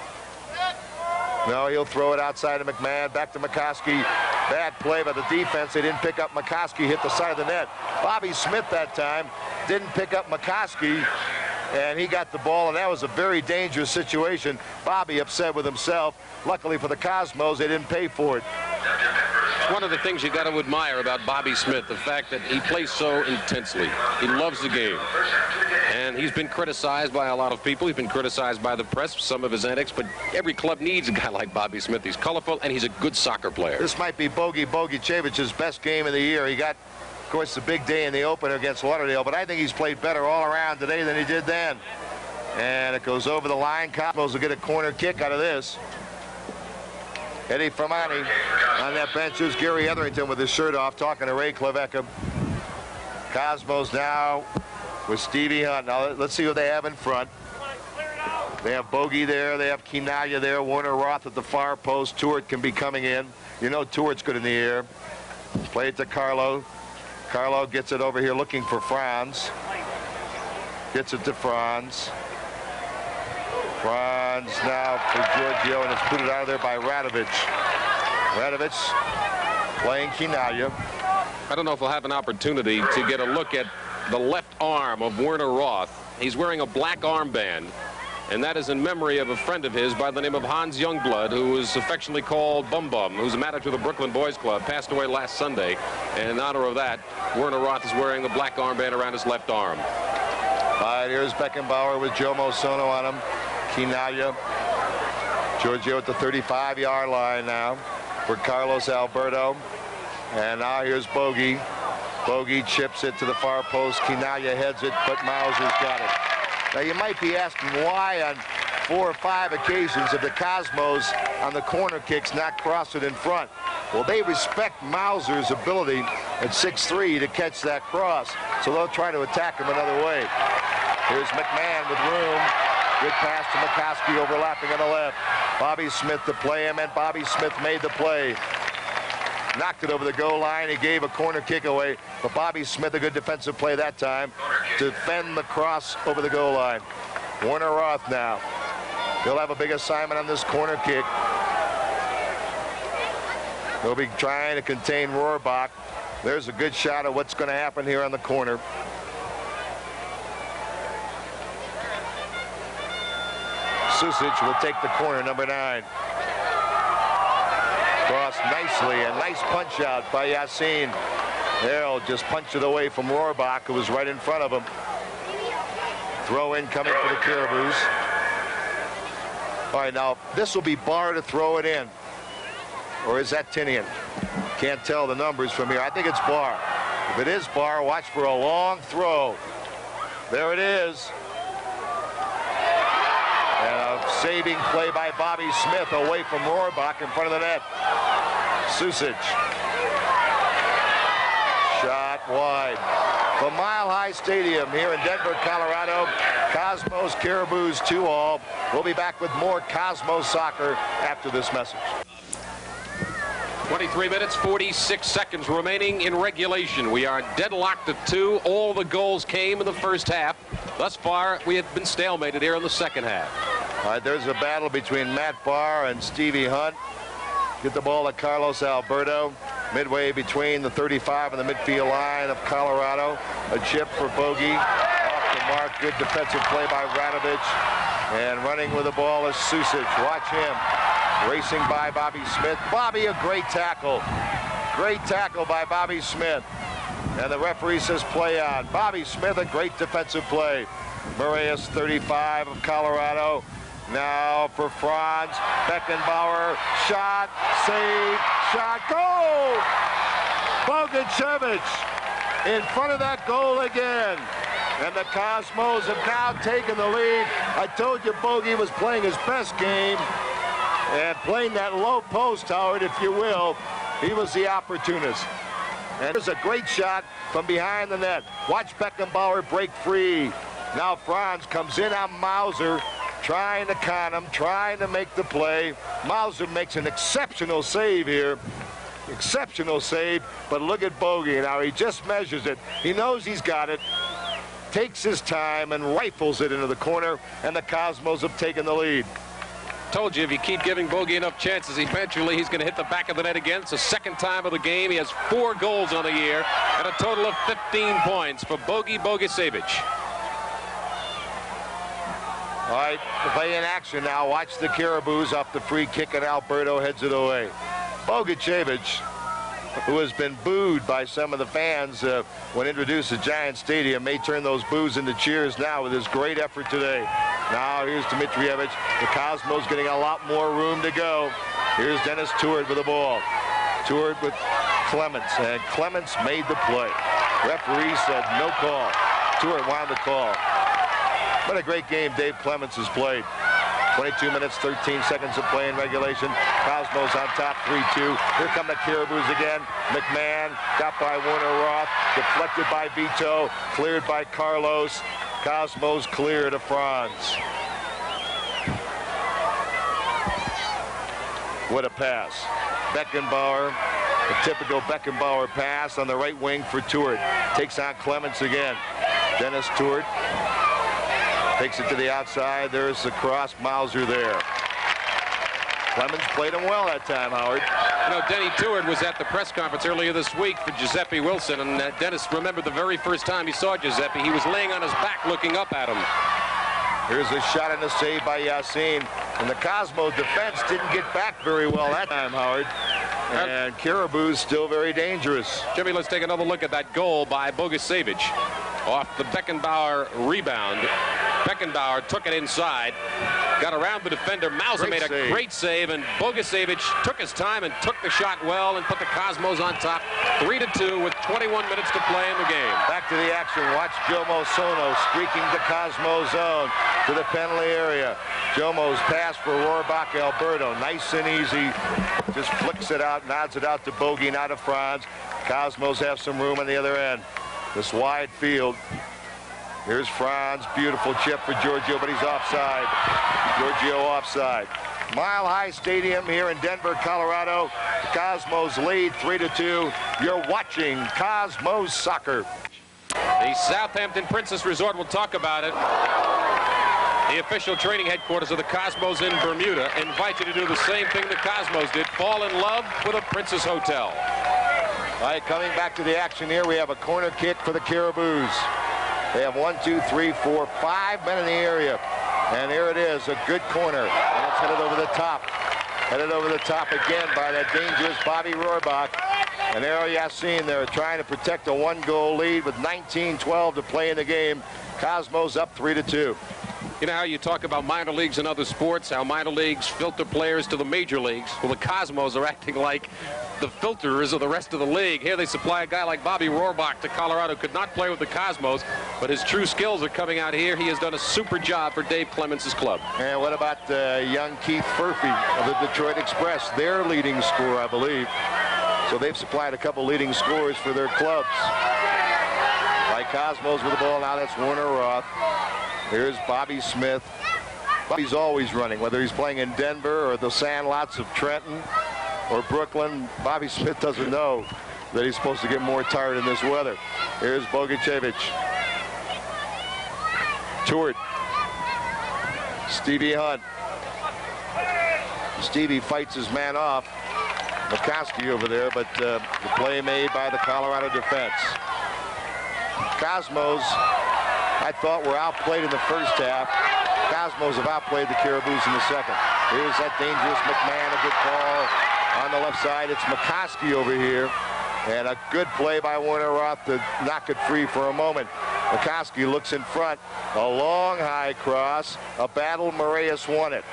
Speaker 4: No, he'll throw it outside of McMahon. Back to Makowski. Bad play by the defense. They didn't pick up Makowski, hit the side of the net. Bobby Smith that time didn't pick up Makowski, and he got the ball, and that was a very dangerous situation. Bobby upset with himself. Luckily for the Cosmos, they didn't pay for it.
Speaker 1: One of the things you got to admire about Bobby Smith, the fact that he plays so intensely. He loves the game. And he's been criticized by a lot of people. He's been criticized by the press, some of his antics, but every club needs a guy like Bobby Smith. He's colorful, and he's a good soccer player.
Speaker 4: This might be Bogacevic's best game of the year. He got, of course, the big day in the opener against Lauderdale, but I think he's played better all around today than he did then. And it goes over the line. Cosmos will get a corner kick out of this. Eddie Fermani on that bench. There's Gary Etherington with his shirt off talking to Ray Klevecka. Cosmos now with Stevie Hunt. Now let's see what they have in front. They have Bogey there. They have Kinaya there. Werner Roth at the far post. Tuart can be coming in. You know Tuart's good in the air. Play it to Carlo. Carlo gets it over here looking for Franz. Gets it to Franz. Franz now for Giorgio, and it's booted out of there by Radovic. Radovic playing Kinaya.
Speaker 1: I don't know if we'll have an opportunity to get a look at the left arm of Werner Roth. He's wearing a black armband, and that is in memory of a friend of his by the name of Hans Youngblood, who was affectionately called Bum Bum, who's a manager of the Brooklyn Boys Club, passed away last Sunday. And in honor of that, Werner Roth is wearing the black armband around his left arm.
Speaker 4: All right, here's Beckenbauer with Jomo Sono on him. Kinaya. Giorgio at the 35-yard line now for Carlos Alberto. And now here's Bogey. Bogey chips it to the far post. Kinaya heads it, but Mauser's got it. Now you might be asking why on 4 or 5 occasions have the Cosmos on the corner kicks not crossed it in front. Well, they respect Mauser's ability at 6'3" to catch that cross. So they'll try to attack him another way. Here's McMahon with room. Good pass to McCoskey overlapping on the left. Bobby Smith to play him, and Bobby Smith made the play. Knocked it over the goal line. He gave a corner kick away, but Bobby Smith, a good defensive play that time to defend the cross over the goal line. Warner Roth now. He'll have a big assignment on this corner kick. He'll be trying to contain Rohrbach. There's a good shot of what's going to happen here on the corner. Susic will take the corner, number 9. Crossed nicely, a nice punch out by Yassin. They'll just punch it away from Rohrbach, who was right in front of him. Throw in coming for the Caribous. All right, now this will be Barr to throw it in. Or is that Tinian? Can't tell the numbers from here. I think it's Barr. If it is Barr, watch for a long throw. There it is. And a saving play by Bobby Smith away from Rohrbach in front of the net. Susic. Shot wide. From Mile High Stadium here in Denver, Colorado, Cosmos Caribous 2-all. We'll be back with more Cosmos soccer after this message.
Speaker 1: 23 minutes, 46 seconds remaining in regulation. We are deadlocked at 2. All the goals came in the first half. Thus far, we have been stalemated here in the second half.
Speaker 4: All right, there's a battle between Matt Barr and Stevie Hunt. Get the ball to Carlos Alberto. Midway between the 35 and the midfield line of Colorado. A chip for Bogey. Off the mark. Good defensive play by Radovich. And running with the ball is Susic. Watch him. Racing by Bobby Smith. Bobby, a great tackle. Great tackle by Bobby Smith. And the referee says play on. Bobby Smith, a great defensive play. Moraes, 35 of Colorado. Now for Franz. Beckenbauer. Shot. Save. Shot. Goal! Boguchevich in front of that goal again. And the Cosmos have now taken the lead. I told you Bogey was playing his best game. And playing that low post, Howard, if you will. He was the opportunist. And there's a great shot from behind the net. Watch Beckenbauer break free. Now Franz comes in on Mauser, trying to con him, trying to make the play. Mauser makes an exceptional save here. Exceptional save, but look at Bogey. Now he just measures it. He knows he's got it. Takes his time and rifles it into the corner, and the Cosmos have taken the lead.
Speaker 1: Told you, if you keep giving Bogey enough chances, eventually he's going to hit the back of the net again. It's the second time of the game. He has 4 goals on the year and a total of 15 points for Bogey Bogušević.
Speaker 4: All right, the play in action now. Watch the Caribous off the free kick, and Alberto heads it away. Bogušević, who has been booed by some of the fans when introduced to Giant Stadium, may turn those boos into cheers now with his great effort today. Now here's Dmitrievich. The Cosmos getting a lot more room to go. Here's Dennis Tuort with the ball. Tuort with Clements, and Clements made the play. Referee said no call. Tuort wanted the call. What a great game Dave Clements has played. 22 minutes, 13 seconds of play in regulation. Cosmos on top, 3-2. Here come the Caribous again. McMahon got by Warner Roth. Deflected by Vito. Cleared by Carlos. Cosmos clear to Franz. What a pass. Beckenbauer. A typical Beckenbauer pass on the right wing for Tuort. Takes on Clements again. Dennis Tuort. Takes it to the outside. There's the cross. Mauser there. Clemens played him well that time, Howard.
Speaker 1: You know, Denny Tuort was at the press conference earlier this week for Giuseppe Wilson, and Dennis remembered the very first time he saw Giuseppe, he was laying on his back looking up at him.
Speaker 4: Here's a shot and a save by Yassin. And the Cosmo defense didn't get back very well that time, Howard. And Caribous still very dangerous.
Speaker 1: Jimmy, let's take another look at that goal by Bogušević. Off the Beckenbauer rebound. Beckenbauer took it inside. got around the defender. Mauser made a great save, and Bogusevic took his time and took the shot well and put the Cosmos on top 3-2 with 21 minutes to play in the game.
Speaker 4: Back to the action. Watch Jomo Sono streaking the Cosmo zone to the penalty area. Jomo's pass for Rohrbach Alberto. Nice and easy. Just flicks it out, nods it out to Bogey, not to Franz. Cosmos have some room on the other end. This wide field. Here's Franz. Beautiful chip for Giorgio, but he's offside. Giorgio offside. Mile High Stadium here in Denver, Colorado. The Cosmos lead 3-2. You're watching Cosmos soccer.
Speaker 1: The Southampton Princess Resort will talk about it. The official training headquarters of the Cosmos in Bermuda invite you to do the same thing the Cosmos did. Fall in love with a Princess Hotel.
Speaker 4: All right, coming back to the action here, we have a corner kick for the Caribous. They have 1, 2, 3, 4, 5 men in the area. And here it is, a good corner. And it's headed over the top. Headed over the top again by that dangerous Bobby Rohrbach. And there you see they're trying to protect a 1-goal lead with 19-12 to play in the game. Cosmos up 3-2.
Speaker 1: You know how you talk about minor leagues and other sports, how minor leagues filter players to the major leagues? Well, the Cosmos are acting like the filters of the rest of the league. Here they supply a guy like Bobby Rohrbach to Colorado. Could not play with the Cosmos, but his true skills are coming out here. He has done a super job for Dave Clemens' club.
Speaker 4: And what about young Keith Furphy of the Detroit Express? Their leading scorer, I believe. So they've supplied a couple leading scorers for their clubs. Like Cosmos with the ball now, that's Warner Roth. Here's Bobby Smith. Bobby's always running, whether he's playing in Denver or the sandlots of Trenton or Brooklyn. Bobby Smith doesn't know that he's supposed to get more tired in this weather. Here's Bogusevic. Toward Stevie Hunt. Stevie fights his man off. McCoskey over there, but the play made by the Colorado defense. Cosmos, I thought, were outplayed in the first half. Cosmos have outplayed the Caribous in the second. Here's that dangerous McMahon, a good ball on the left side. It's McCoskey over here. And a good play by Warner Roth to knock it free for a moment. McCoskey looks in front. A long high cross. A battle. Moraes won it.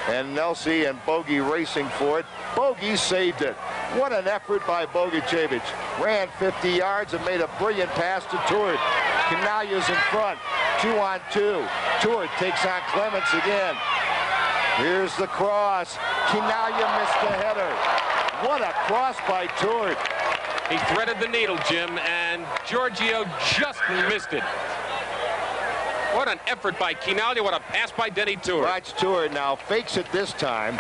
Speaker 4: And Nelsie and Bogey racing for it. Bogey saved it. What an effort by Bogusevic. Ran 50 yards and made a brilliant pass to Tourt. Canalia's in front. 2-on-2. Tourt takes on Clements again. Here's the cross. Canalia missed the header. What a cross by Tourt.
Speaker 1: He threaded the needle, Jim, and Giorgio just missed it. What an effort by Canalia. What a pass by Denny Tourt.
Speaker 4: Watch Tourt now. Fakes it this time.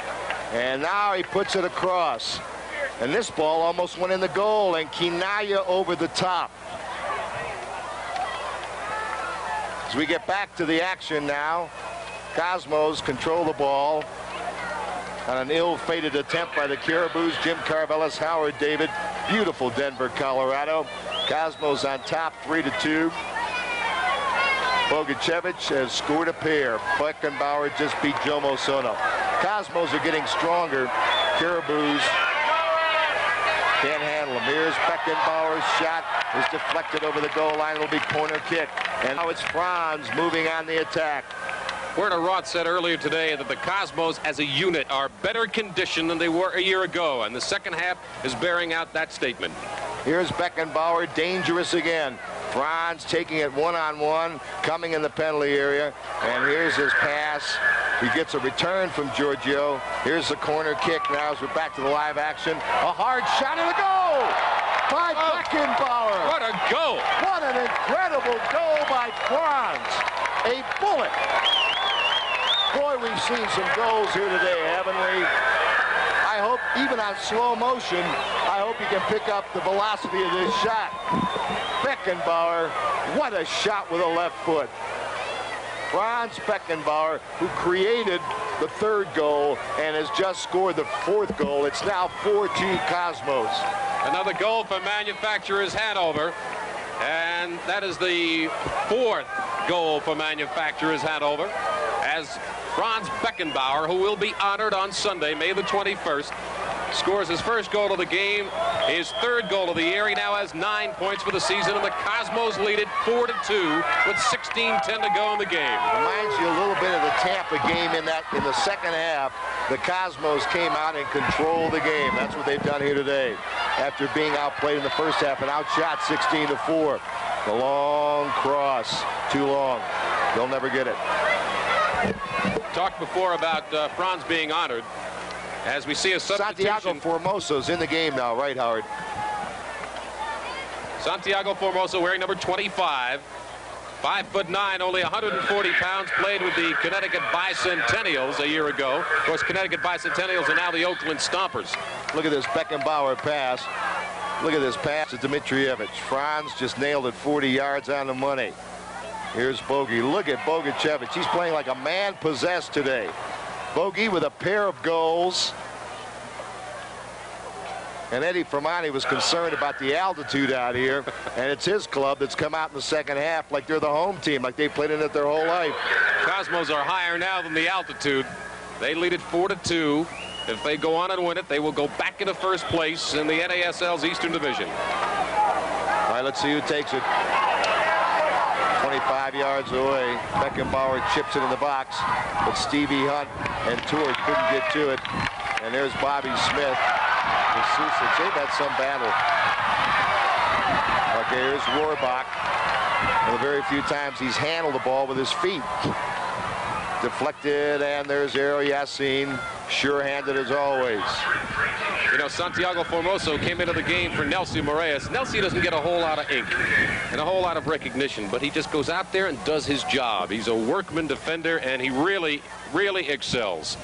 Speaker 4: And now he puts it across. And this ball almost went in the goal. And Canalia over the top. As we get back to the action now, Cosmos control the ball on an ill-fated attempt by the Caribous. Jim Carvelis, Howard David. Beautiful Denver, Colorado. Cosmos on top 3-2. Bogusevic has scored a pair. Beckenbauer just beat Jomo Sono. Cosmos are getting stronger. Caribous can't handle them. Here's Beckenbauer's shot. Is deflected over the goal line. It'll be corner kick. And now it's Franz moving on the attack.
Speaker 1: Werner Roth said earlier today that the Cosmos as a unit are better conditioned than they were a year ago, and the second half is bearing out that statement.
Speaker 4: Here's Beckenbauer, dangerous again. Franz taking it one-on-one, coming in the penalty area, and here's his pass. He gets a return from Giorgio. Here's the corner kick now as we're back to the live action. A hard shot and a goal by Beckenbauer.
Speaker 1: What a goal.
Speaker 4: What an incredible goal by Franz. A bullet. Boy, we've seen some goals here today, haven't we? I hope, even on slow motion, I hope you can pick up the velocity of this shot. Beckenbauer, what a shot with a left foot. Franz Beckenbauer, who created the third goal and has just scored the fourth goal. It's now 4-2 Cosmos.
Speaker 1: Another goal for Manufacturers Hanover. And that is the fourth goal for Manufacturers Hanover, as Franz Beckenbauer, who will be honored on Sunday, May the 21st, scores his first goal of the game, his third goal of the year. He now has 9 points for the season, and the Cosmos lead it 4-2 with 16:10 to go in the game.
Speaker 4: Reminds you a little bit of the Tampa game in the second half. The Cosmos came out and controlled the game. That's what they've done here today. After being outplayed in the first half and outshot 16-4. The long cross, too long. They'll never get it.
Speaker 1: Talked before about Franz being honored. As we see a substitution.
Speaker 4: Santiago Formoso's in the game now, right, Howard?
Speaker 1: Santiago Formoso wearing number 25. 5'9", only 140 pounds, played with the Connecticut Bicentennials a year ago. Of course, Connecticut Bicentennials are now the Oakland Stompers.
Speaker 4: Look at this Beckenbauer pass. Look at this pass to Dmitrievich. Franz just nailed it 40 yards on the money. Here's Bogey. Look at Bogachevic. He's playing like a man possessed today. Bogey with a pair of goals. And Eddie Fermani was concerned about the altitude out here. And it's his club that's come out in the second half like they're the home team, like they played in it their whole life.
Speaker 1: Cosmos are higher now than the altitude. They lead it 4-2. If they go on and win it, they will go back into first place in the NASL's Eastern Division.
Speaker 4: All right, let's see who takes it. 25 yards away. Beckenbauer chips it in the box, but Stevie Hunt and Tour couldn't get to it. And there's Bobby Smith. They've had some battle. Okay, here's Rohrbach. And the very few times he's handled the ball with his feet. Deflected, and there's Ero Yassin, sure-handed as always.
Speaker 1: You know, Santiago Formoso came into the game for Nelson Moraes. Nelson doesn't get a whole lot of ink and a whole lot of recognition, but he just goes out there and does his job. He's a workman defender, and he really, really excels.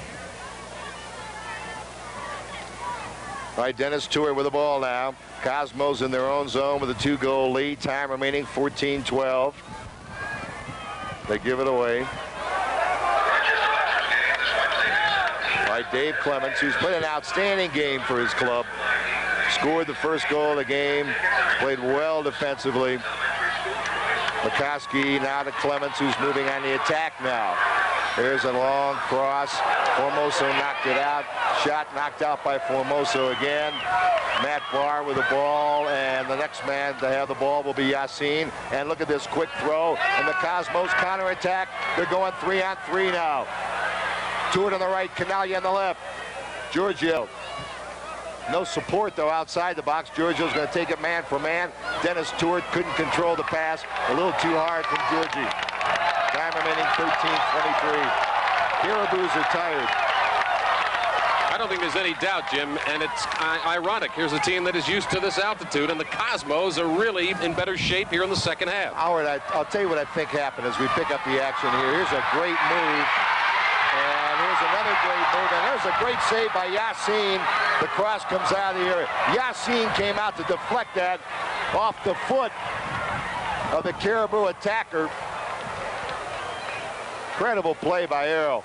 Speaker 4: All right, Dennis Tour with the ball now. Cosmos in their own zone with a 2-goal lead. Time remaining 14-12. They give it away. All right, Dave Clements, who's played an outstanding game for his club. Scored the first goal of the game. Played well defensively. McCoskey now to Clements, who's moving on the attack now. There's a long cross. Formoso knocked it out. Shot knocked out by Formoso again. Matt Barr with the ball, and the next man to have the ball will be Yassin. And look at this quick throw, and the Cosmos counterattack. They're going 3-on-3 now. Stewart on the right, Canaglia on the left. Giorgio. No support, though, outside the box. Giorgio's going to take it man for man. Dennis Stewart couldn't control the pass. A little too hard from Georgie. Time remaining 13:23. Caribous are tired.
Speaker 1: I don't think there's any doubt, Jim, and it's ironic. Here's a team that is used to this altitude, and the Cosmos are really in better shape here in the second half.
Speaker 4: Howard, I'll tell you what I think happened as we pick up the action here. Here's a great move. And here's another great move, and there's a great save by Yassin. The cross comes out of the area. Yassin came out to deflect that off the foot of the Caribou attacker. Incredible play by Arrow.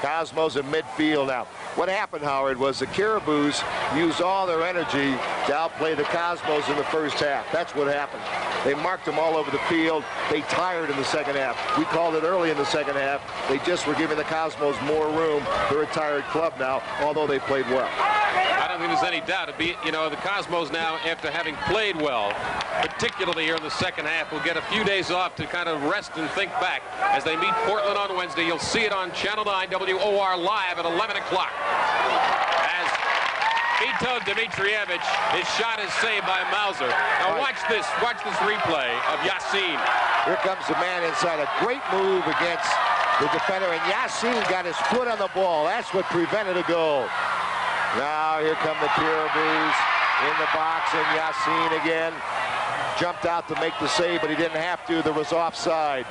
Speaker 4: Cosmos in midfield now. What happened, Howard, was the Caribous used all their energy to outplay the Cosmos in the first half. That's what happened. They marked them all over the field. They tired in the second half. We called it early in the second half. They just were giving the Cosmos more room. They're a tired club now, although they played well.
Speaker 1: I don't think there's any doubt. The Cosmos now, after having played well, particularly here in the second half, will get a few days off to kind of rest and think back as they meet Portland on Wednesday. You'll see it on Channel 9 WOR live at 11 o'clock. As Vito Dmitrievich, his shot is saved by Mauser. Now watch this replay of Yassin.
Speaker 4: Here comes the man inside. A great move against the defender, and Yassin got his foot on the ball. That's what prevented a goal. Now here come the Caribous in the box, and Yassin again jumped out to make the save, but he didn't have to. There was offside.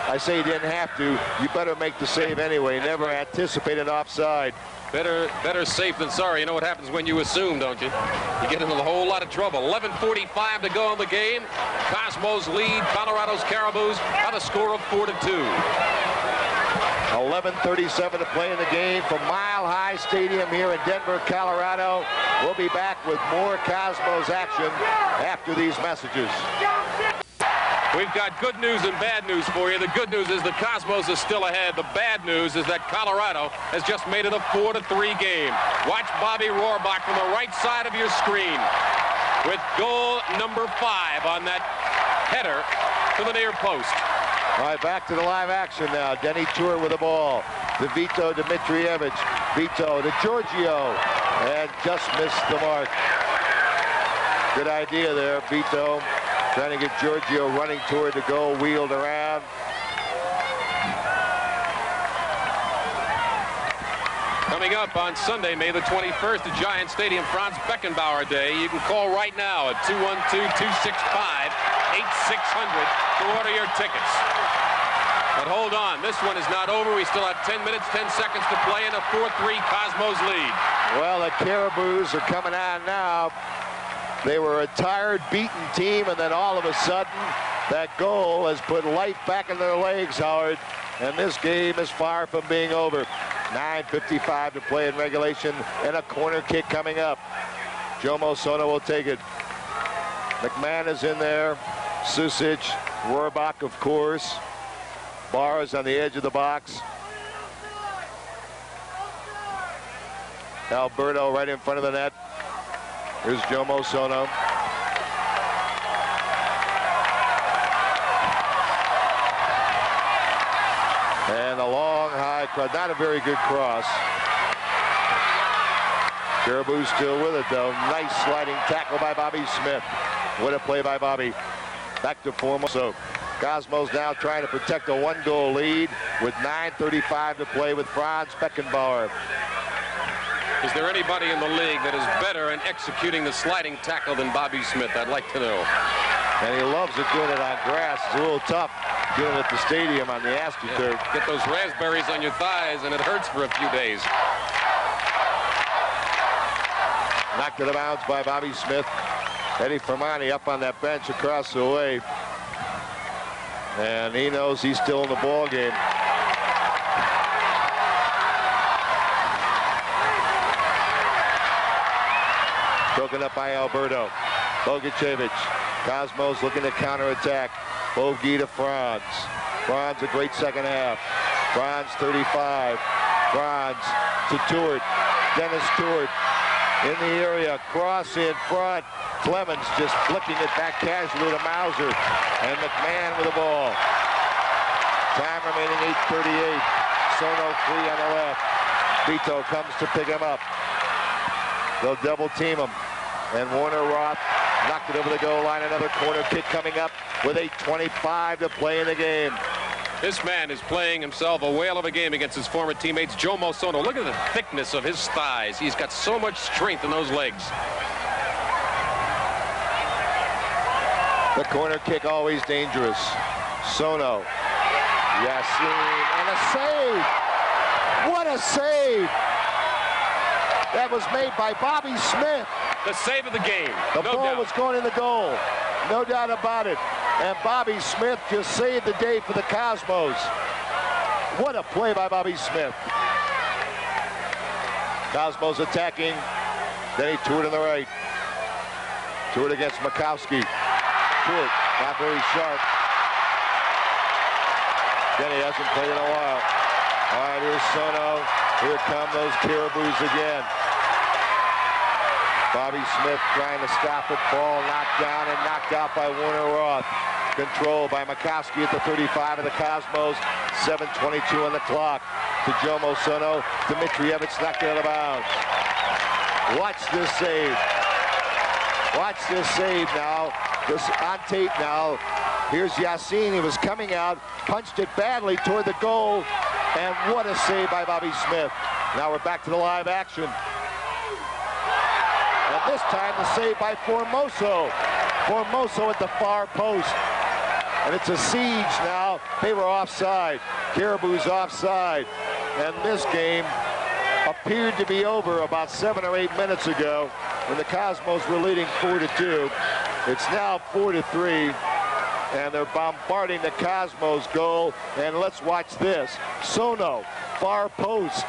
Speaker 4: I say he didn't have to. You better make the save anyway. Never anticipated offside.
Speaker 1: Better safe than sorry. You know what happens when you assume, don't you? You get into a whole lot of trouble. 11:45 to go in the game. Cosmos lead Colorado's Caribous by the score of 4-2.
Speaker 4: 11:37 to play in the game from Mile High Stadium here in Denver, Colorado. We'll be back with more Cosmos action after these messages.
Speaker 1: We've got good news and bad news for you. The good news is the Cosmos is still ahead. The bad news is that Colorado has just made it a 4-3 game. Watch Bobby Rohrbach from the right side of your screen with goal number 5 on that header to the near post.
Speaker 4: All right, back to the live action now. Denny Tour with the ball. To Vito Dmitrievich. Vito to Giorgio. And just missed the mark. Good idea there, Vito. Trying to get Giorgio running toward the goal, wheeled around.
Speaker 1: Coming up on Sunday, May the 21st, at Giant Stadium, Franz Beckenbauer Day. You can call right now at 212-265-8600 to order your tickets. But hold on, this one is not over. We still have 10 minutes, 10 seconds to play in a 4-3 Cosmos lead.
Speaker 4: Well, the Caribous are coming on now. They were a tired, beaten team, and then all of a sudden, that goal has put life back in their legs, Howard. And this game is far from being over. 9:55 to play in regulation, and a corner kick coming up. Jomo Sono will take it. McMahon is in there. Susic, Rohrbach, of course. Barr is on the edge of the box. Alberto right in front of the net. Here's Jomo Sono. And a long high cross. Not a very good cross. Caribou still with it, though. Nice sliding tackle by Bobby Smith. What a play by Bobby. Back to Formoso. Cosmos now trying to protect a 1-goal lead with 9:35 to play with Franz Beckenbauer.
Speaker 1: Is there anybody in the league that is better in executing the sliding tackle than Bobby Smith? I'd like to know.
Speaker 4: And he loves it doing it on grass. It's a little tough doing it at the stadium on the AstroTurf.
Speaker 1: Yeah. Get those raspberries on your thighs and it hurts for a few days.
Speaker 4: Knocked it out of bounds by Bobby Smith. Eddie Fermani up on that bench across the way. And he knows he's still in the ball game. Broken up by Alberto. Bogacevic. Cosmos looking to counterattack. Bogi to Franz. Franz a great second half. Franz 35. Franz to Tuort. Dennis Tuort in the area. Cross in front. Clemens just flicking it back casually to Mauser. And McMahon with the ball. Time remaining 8:38. Sono free on the left. Vito comes to pick him up. They'll double team him. And Warner Roth knocked it over the goal line. Another corner kick coming up with 8:25 to play in the game.
Speaker 1: This man is playing himself a whale of a game against his former teammates. Jomo Sono, look at the thickness of his thighs. He's got so much strength in those legs.
Speaker 4: The corner kick always dangerous. Sono. Yassin. And a save. What a save. That was made by Bobby Smith.
Speaker 1: The save of the game.
Speaker 4: The ball was going in the goal. No doubt about it. And Bobby Smith just saved the day for the Cosmos. What a play by Bobby Smith. Cosmos attacking. Then he Tuort on the right. Tuort against Makowski. Tuort, not very sharp. Then he hasn't played in a while. All right, here's Sono. Here come those Caribous again. Bobby Smith trying to stop it. Ball knocked down and knocked out by Warner Roth. Control by Makowski at the 35 of the Cosmos. 7:22 on the clock. To Jomo Sono. Dmitrievich knocked it out of bounds. Watch this save. Watch this save now. This on tape now. Here's Yassin. He was coming out, punched it badly toward the goal. And what a save by Bobby Smith. Now we're back to the live action. And this time the save by Formoso. Formoso at the far post. And it's a siege now. They were offside. Caribou's offside. And this game appeared to be over about 7 or 8 minutes ago when the Cosmos were leading 4-2. It's now 4-3. And they're bombarding the Cosmos goal. And let's watch this. Sono, far post.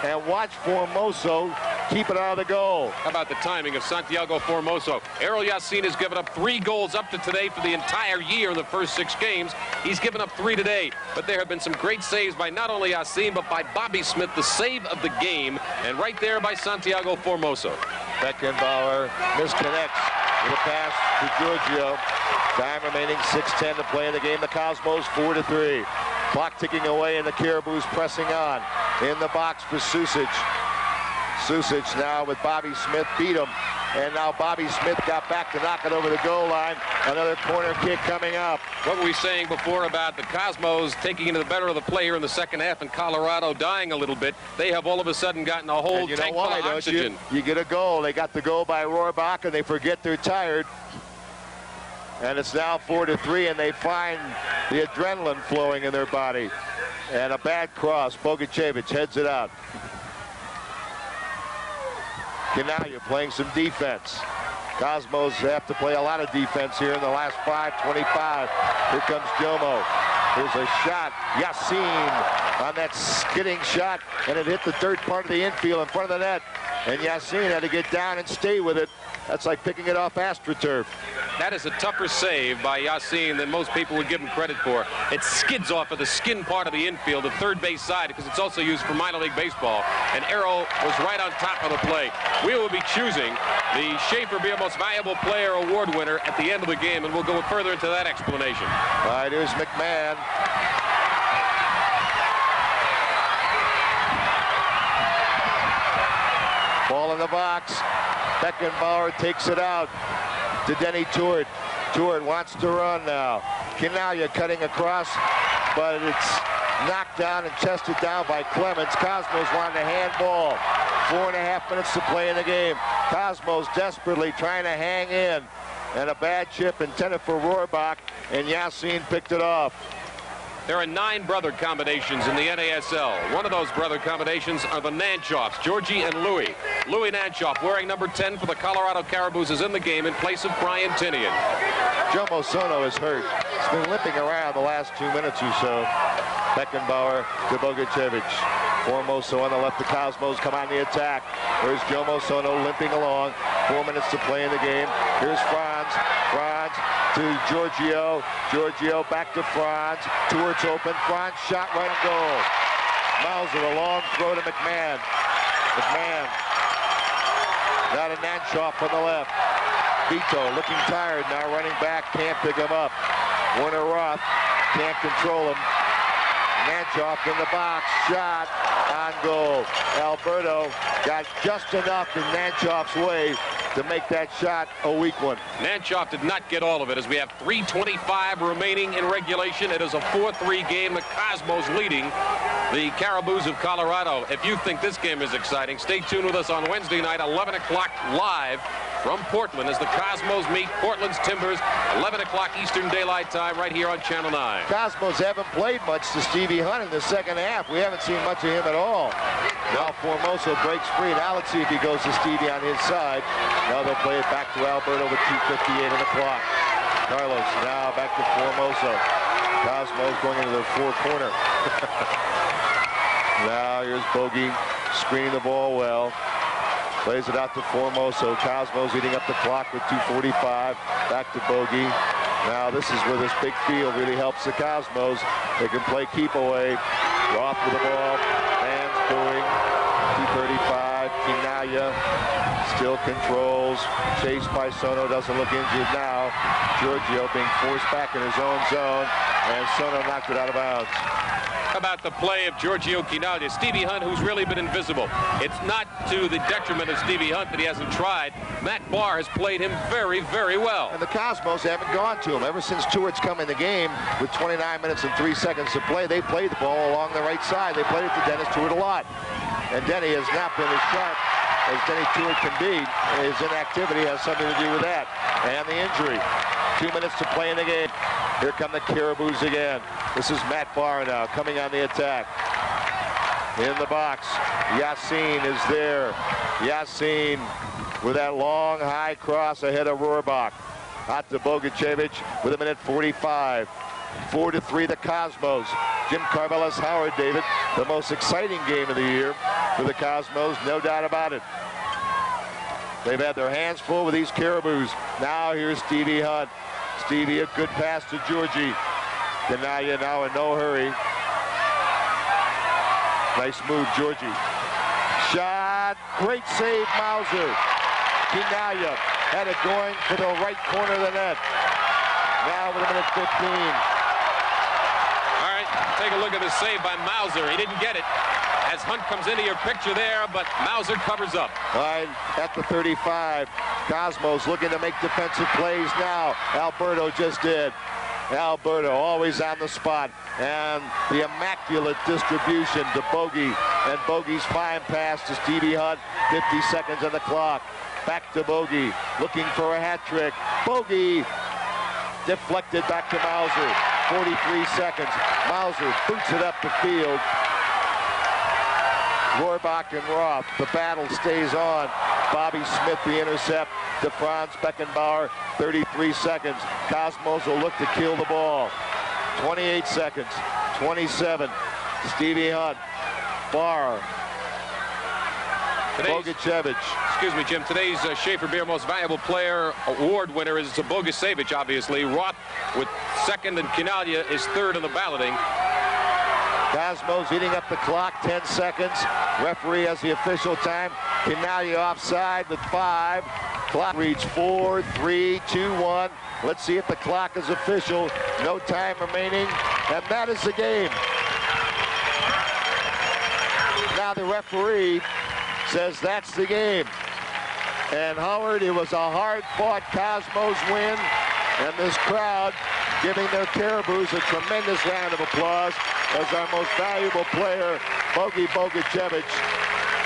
Speaker 4: And watch Formoso keep it out of the goal.
Speaker 1: How about the timing of Santiago Formoso? Errol Yassin has given up 3 goals up to today for the entire year in the first 6 games. He's given up 3 today. But there have been some great saves by not only Yassin, but by Bobby Smith, the save of the game. And right there by Santiago Formoso.
Speaker 4: Beckenbauer misconnects with a pass to Giorgio. Time remaining, 6:10 to play in the game. The Cosmos 4-3. Clock ticking away, and the Caribous pressing on. In the box for Susic. Susic now with Bobby Smith, beat him. And now Bobby Smith got back to knock it over the goal line. Another corner kick coming up.
Speaker 1: What were we saying before about the Cosmos taking into the better of the play here in the second half and Colorado dying a little bit? They have all of a sudden gotten a whole tank full of oxygen.
Speaker 4: You get a goal. They got the goal by Rohrbach, and they forget they're tired. And it's now 4-3, and they find the adrenaline flowing in their body. And a bad cross. Bogacevic heads it out. Canaglia playing some defense. Cosmos have to play a lot of defense here in the last 5:25. Here comes Jomo. There's a shot. Yassin on that skidding shot, and it hit the dirt part of the infield in front of the net. And Yassin had to get down and stay with it. That's like picking it off AstroTurf.
Speaker 1: That is a tougher save by Yassin than most people would give him credit for. It skids off of the skin part of the infield, the third base side, because it's also used for minor league baseball. And Errol was right on top of the play. We will be choosing the Schaefer Beer Most Valuable Player Award winner at the end of the game, and we'll go further into that explanation.
Speaker 4: All right, here's McMahon. Ball in the box. Beckenbauer takes it out to Denny Tuort. Tuort wants to run now. Canaglia cutting across, but it's knocked down and chested down by Clemens. Cosmos wanted a handball. 4.5 minutes to play in the game. Cosmos desperately trying to hang in. And a bad chip intended for Rohrbach, and Yassin picked it off.
Speaker 1: There are 9 brother combinations in the NASL. One of those brother combinations are the Nanchoffs, Georgie and Louis. Louis Nanchoff, wearing number 10 for the Colorado Caribous, is in the game in place of Brian Tinian.
Speaker 4: Jomo Sono is hurt. He's been limping around the last 2 minutes or so. Beckenbauer to Bogacevic. Formoso on the left. The Cosmos come on the attack. There's Jomo Sono limping along. 4 minutes to play in the game. Here's Franz. Franz to Giorgio. Giorgio back to Franz. Tuort's open. Franz shot right on goal. Mauser, a long throw to McMahon. McMahon. Now to Nanchoff on the left. Vito looking tired now, running back. Can't pick him up. Werner Roth can't control him. Nanchoff in the box, shot on goal. Alberto got just enough in Nanchoff's way to make that shot a weak one.
Speaker 1: Nanchoff did not get all of it as we have 3:25 remaining in regulation. It is a 4-3 game. The Cosmos leading the Caribous of Colorado. If you think this game is exciting, stay tuned with us on Wednesday night, 11 o'clock live from Portland as the Cosmos meet Portland's Timbers, 11 o'clock Eastern Daylight Time right here on Channel 9.
Speaker 4: Cosmos haven't played much to Stevie Hunt in the second half. We haven't seen much of him at all. Now Formoso breaks free. Now let's see if he goes to Stevie on his side. Now they'll play it back to Alberto with 2:58 on the clock. Carlos now back to Formoso. Cosmos going into the four corner. Now here's Bogey screening the ball well. Plays it out to Formoso. Cosmos eating up the clock with 2:45. Back to Bogey. Now this is where this big field really helps the Cosmos. They can play keep away. Roth with the ball. Fans booing. 2:35. Canaglia still controls. Chased by Sono. Doesn't look injured now. Giorgio being forced back in his own zone. And Sono knocked it out of bounds.
Speaker 1: How about the play of Giorgio Canaglia? Stevie Hunt, who's really been invisible. It's not to the detriment of Stevie Hunt that he hasn't tried. Matt Barr has played him very, very well.
Speaker 4: And the Cosmos haven't gone to him. Ever since Tuort's come in the game with 29 minutes and 3 seconds to play, they played the ball along the right side. They played it to Dennis Tuort a lot. And Denny has not been as sharp as Denny Tuort can be. His inactivity has something to do with that. And the injury. 2 minutes to play in the game. Here come the Caribous again. This is Matt Barr now coming on the attack. In the box. Yassin is there. Yassin with that long high cross ahead of Rohrbach. Out to Bogacevic with 1:45. 4-3 the Cosmos. Jim Carvelis Howard, David. The most exciting game of the year for the Cosmos, no doubt about it. They've had their hands full with these Caribous. Now here's Stevie Hunt. Stevie, a good pass to Georgie. Canaglia now in no hurry. Nice move, Georgie. Shot, great save, Mauser. Canaglia had it going for the right corner of the net. Now with a minute 15.
Speaker 1: All right, take a look at the save by Mauser. He didn't get it as Hunt comes into your picture there, but Mauser covers up.
Speaker 4: All right, at the 35, Cosmos looking to make defensive plays now. Alberto just did. Alberto always on the spot, and the immaculate distribution to Bogey, and Bogey's fine pass to Stevie Hunt. 50 seconds on the clock. Back to Bogey, looking for a hat trick. Bogey deflected back to Mauser. 43 seconds. Mauser boots it up the field. Rohrbach and Roth, the battle stays on. Bobby Smith, the intercept to Franz Beckenbauer. 33 seconds. Cosmos will look to kill the ball. 28 seconds. 27. Stevie Hunt. Barr. Bogušević.
Speaker 1: Excuse me, Jim. Today's Schaefer Beer Most Valuable Player Award winner is Bogušević, obviously. Roth with second, and Canaglia is third in the balloting.
Speaker 4: Cosmos eating up the clock, 10 seconds. Referee has the official time. Canaglia offside with 5. Clock reads 4, 3, 2, 1. Let's see if the clock is official. No time remaining, and that is the game. Now the referee says that's the game. And Howard, it was a hard-fought Cosmos win, and this crowd giving their Caribous a tremendous round of applause as our most valuable player, Bogušević,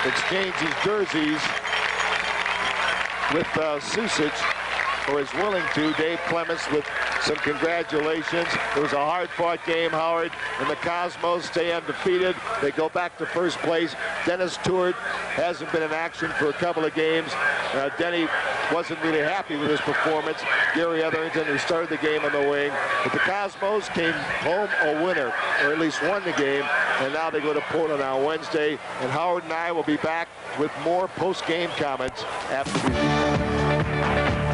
Speaker 4: exchanges jerseys with Susic, or is willing to. Dave Clements with some congratulations. It was a hard-fought game, Howard, and the Cosmos stay undefeated. They go back to first place. Dennis Tuart hasn't been in action for a couple of games. Denny wasn't really happy with his performance. Gary Etherington, who started the game on the wing. But the Cosmos came home a winner, or at least won the game, and now they go to Portland on Wednesday. And Howard and I will be back with more post-game comments after the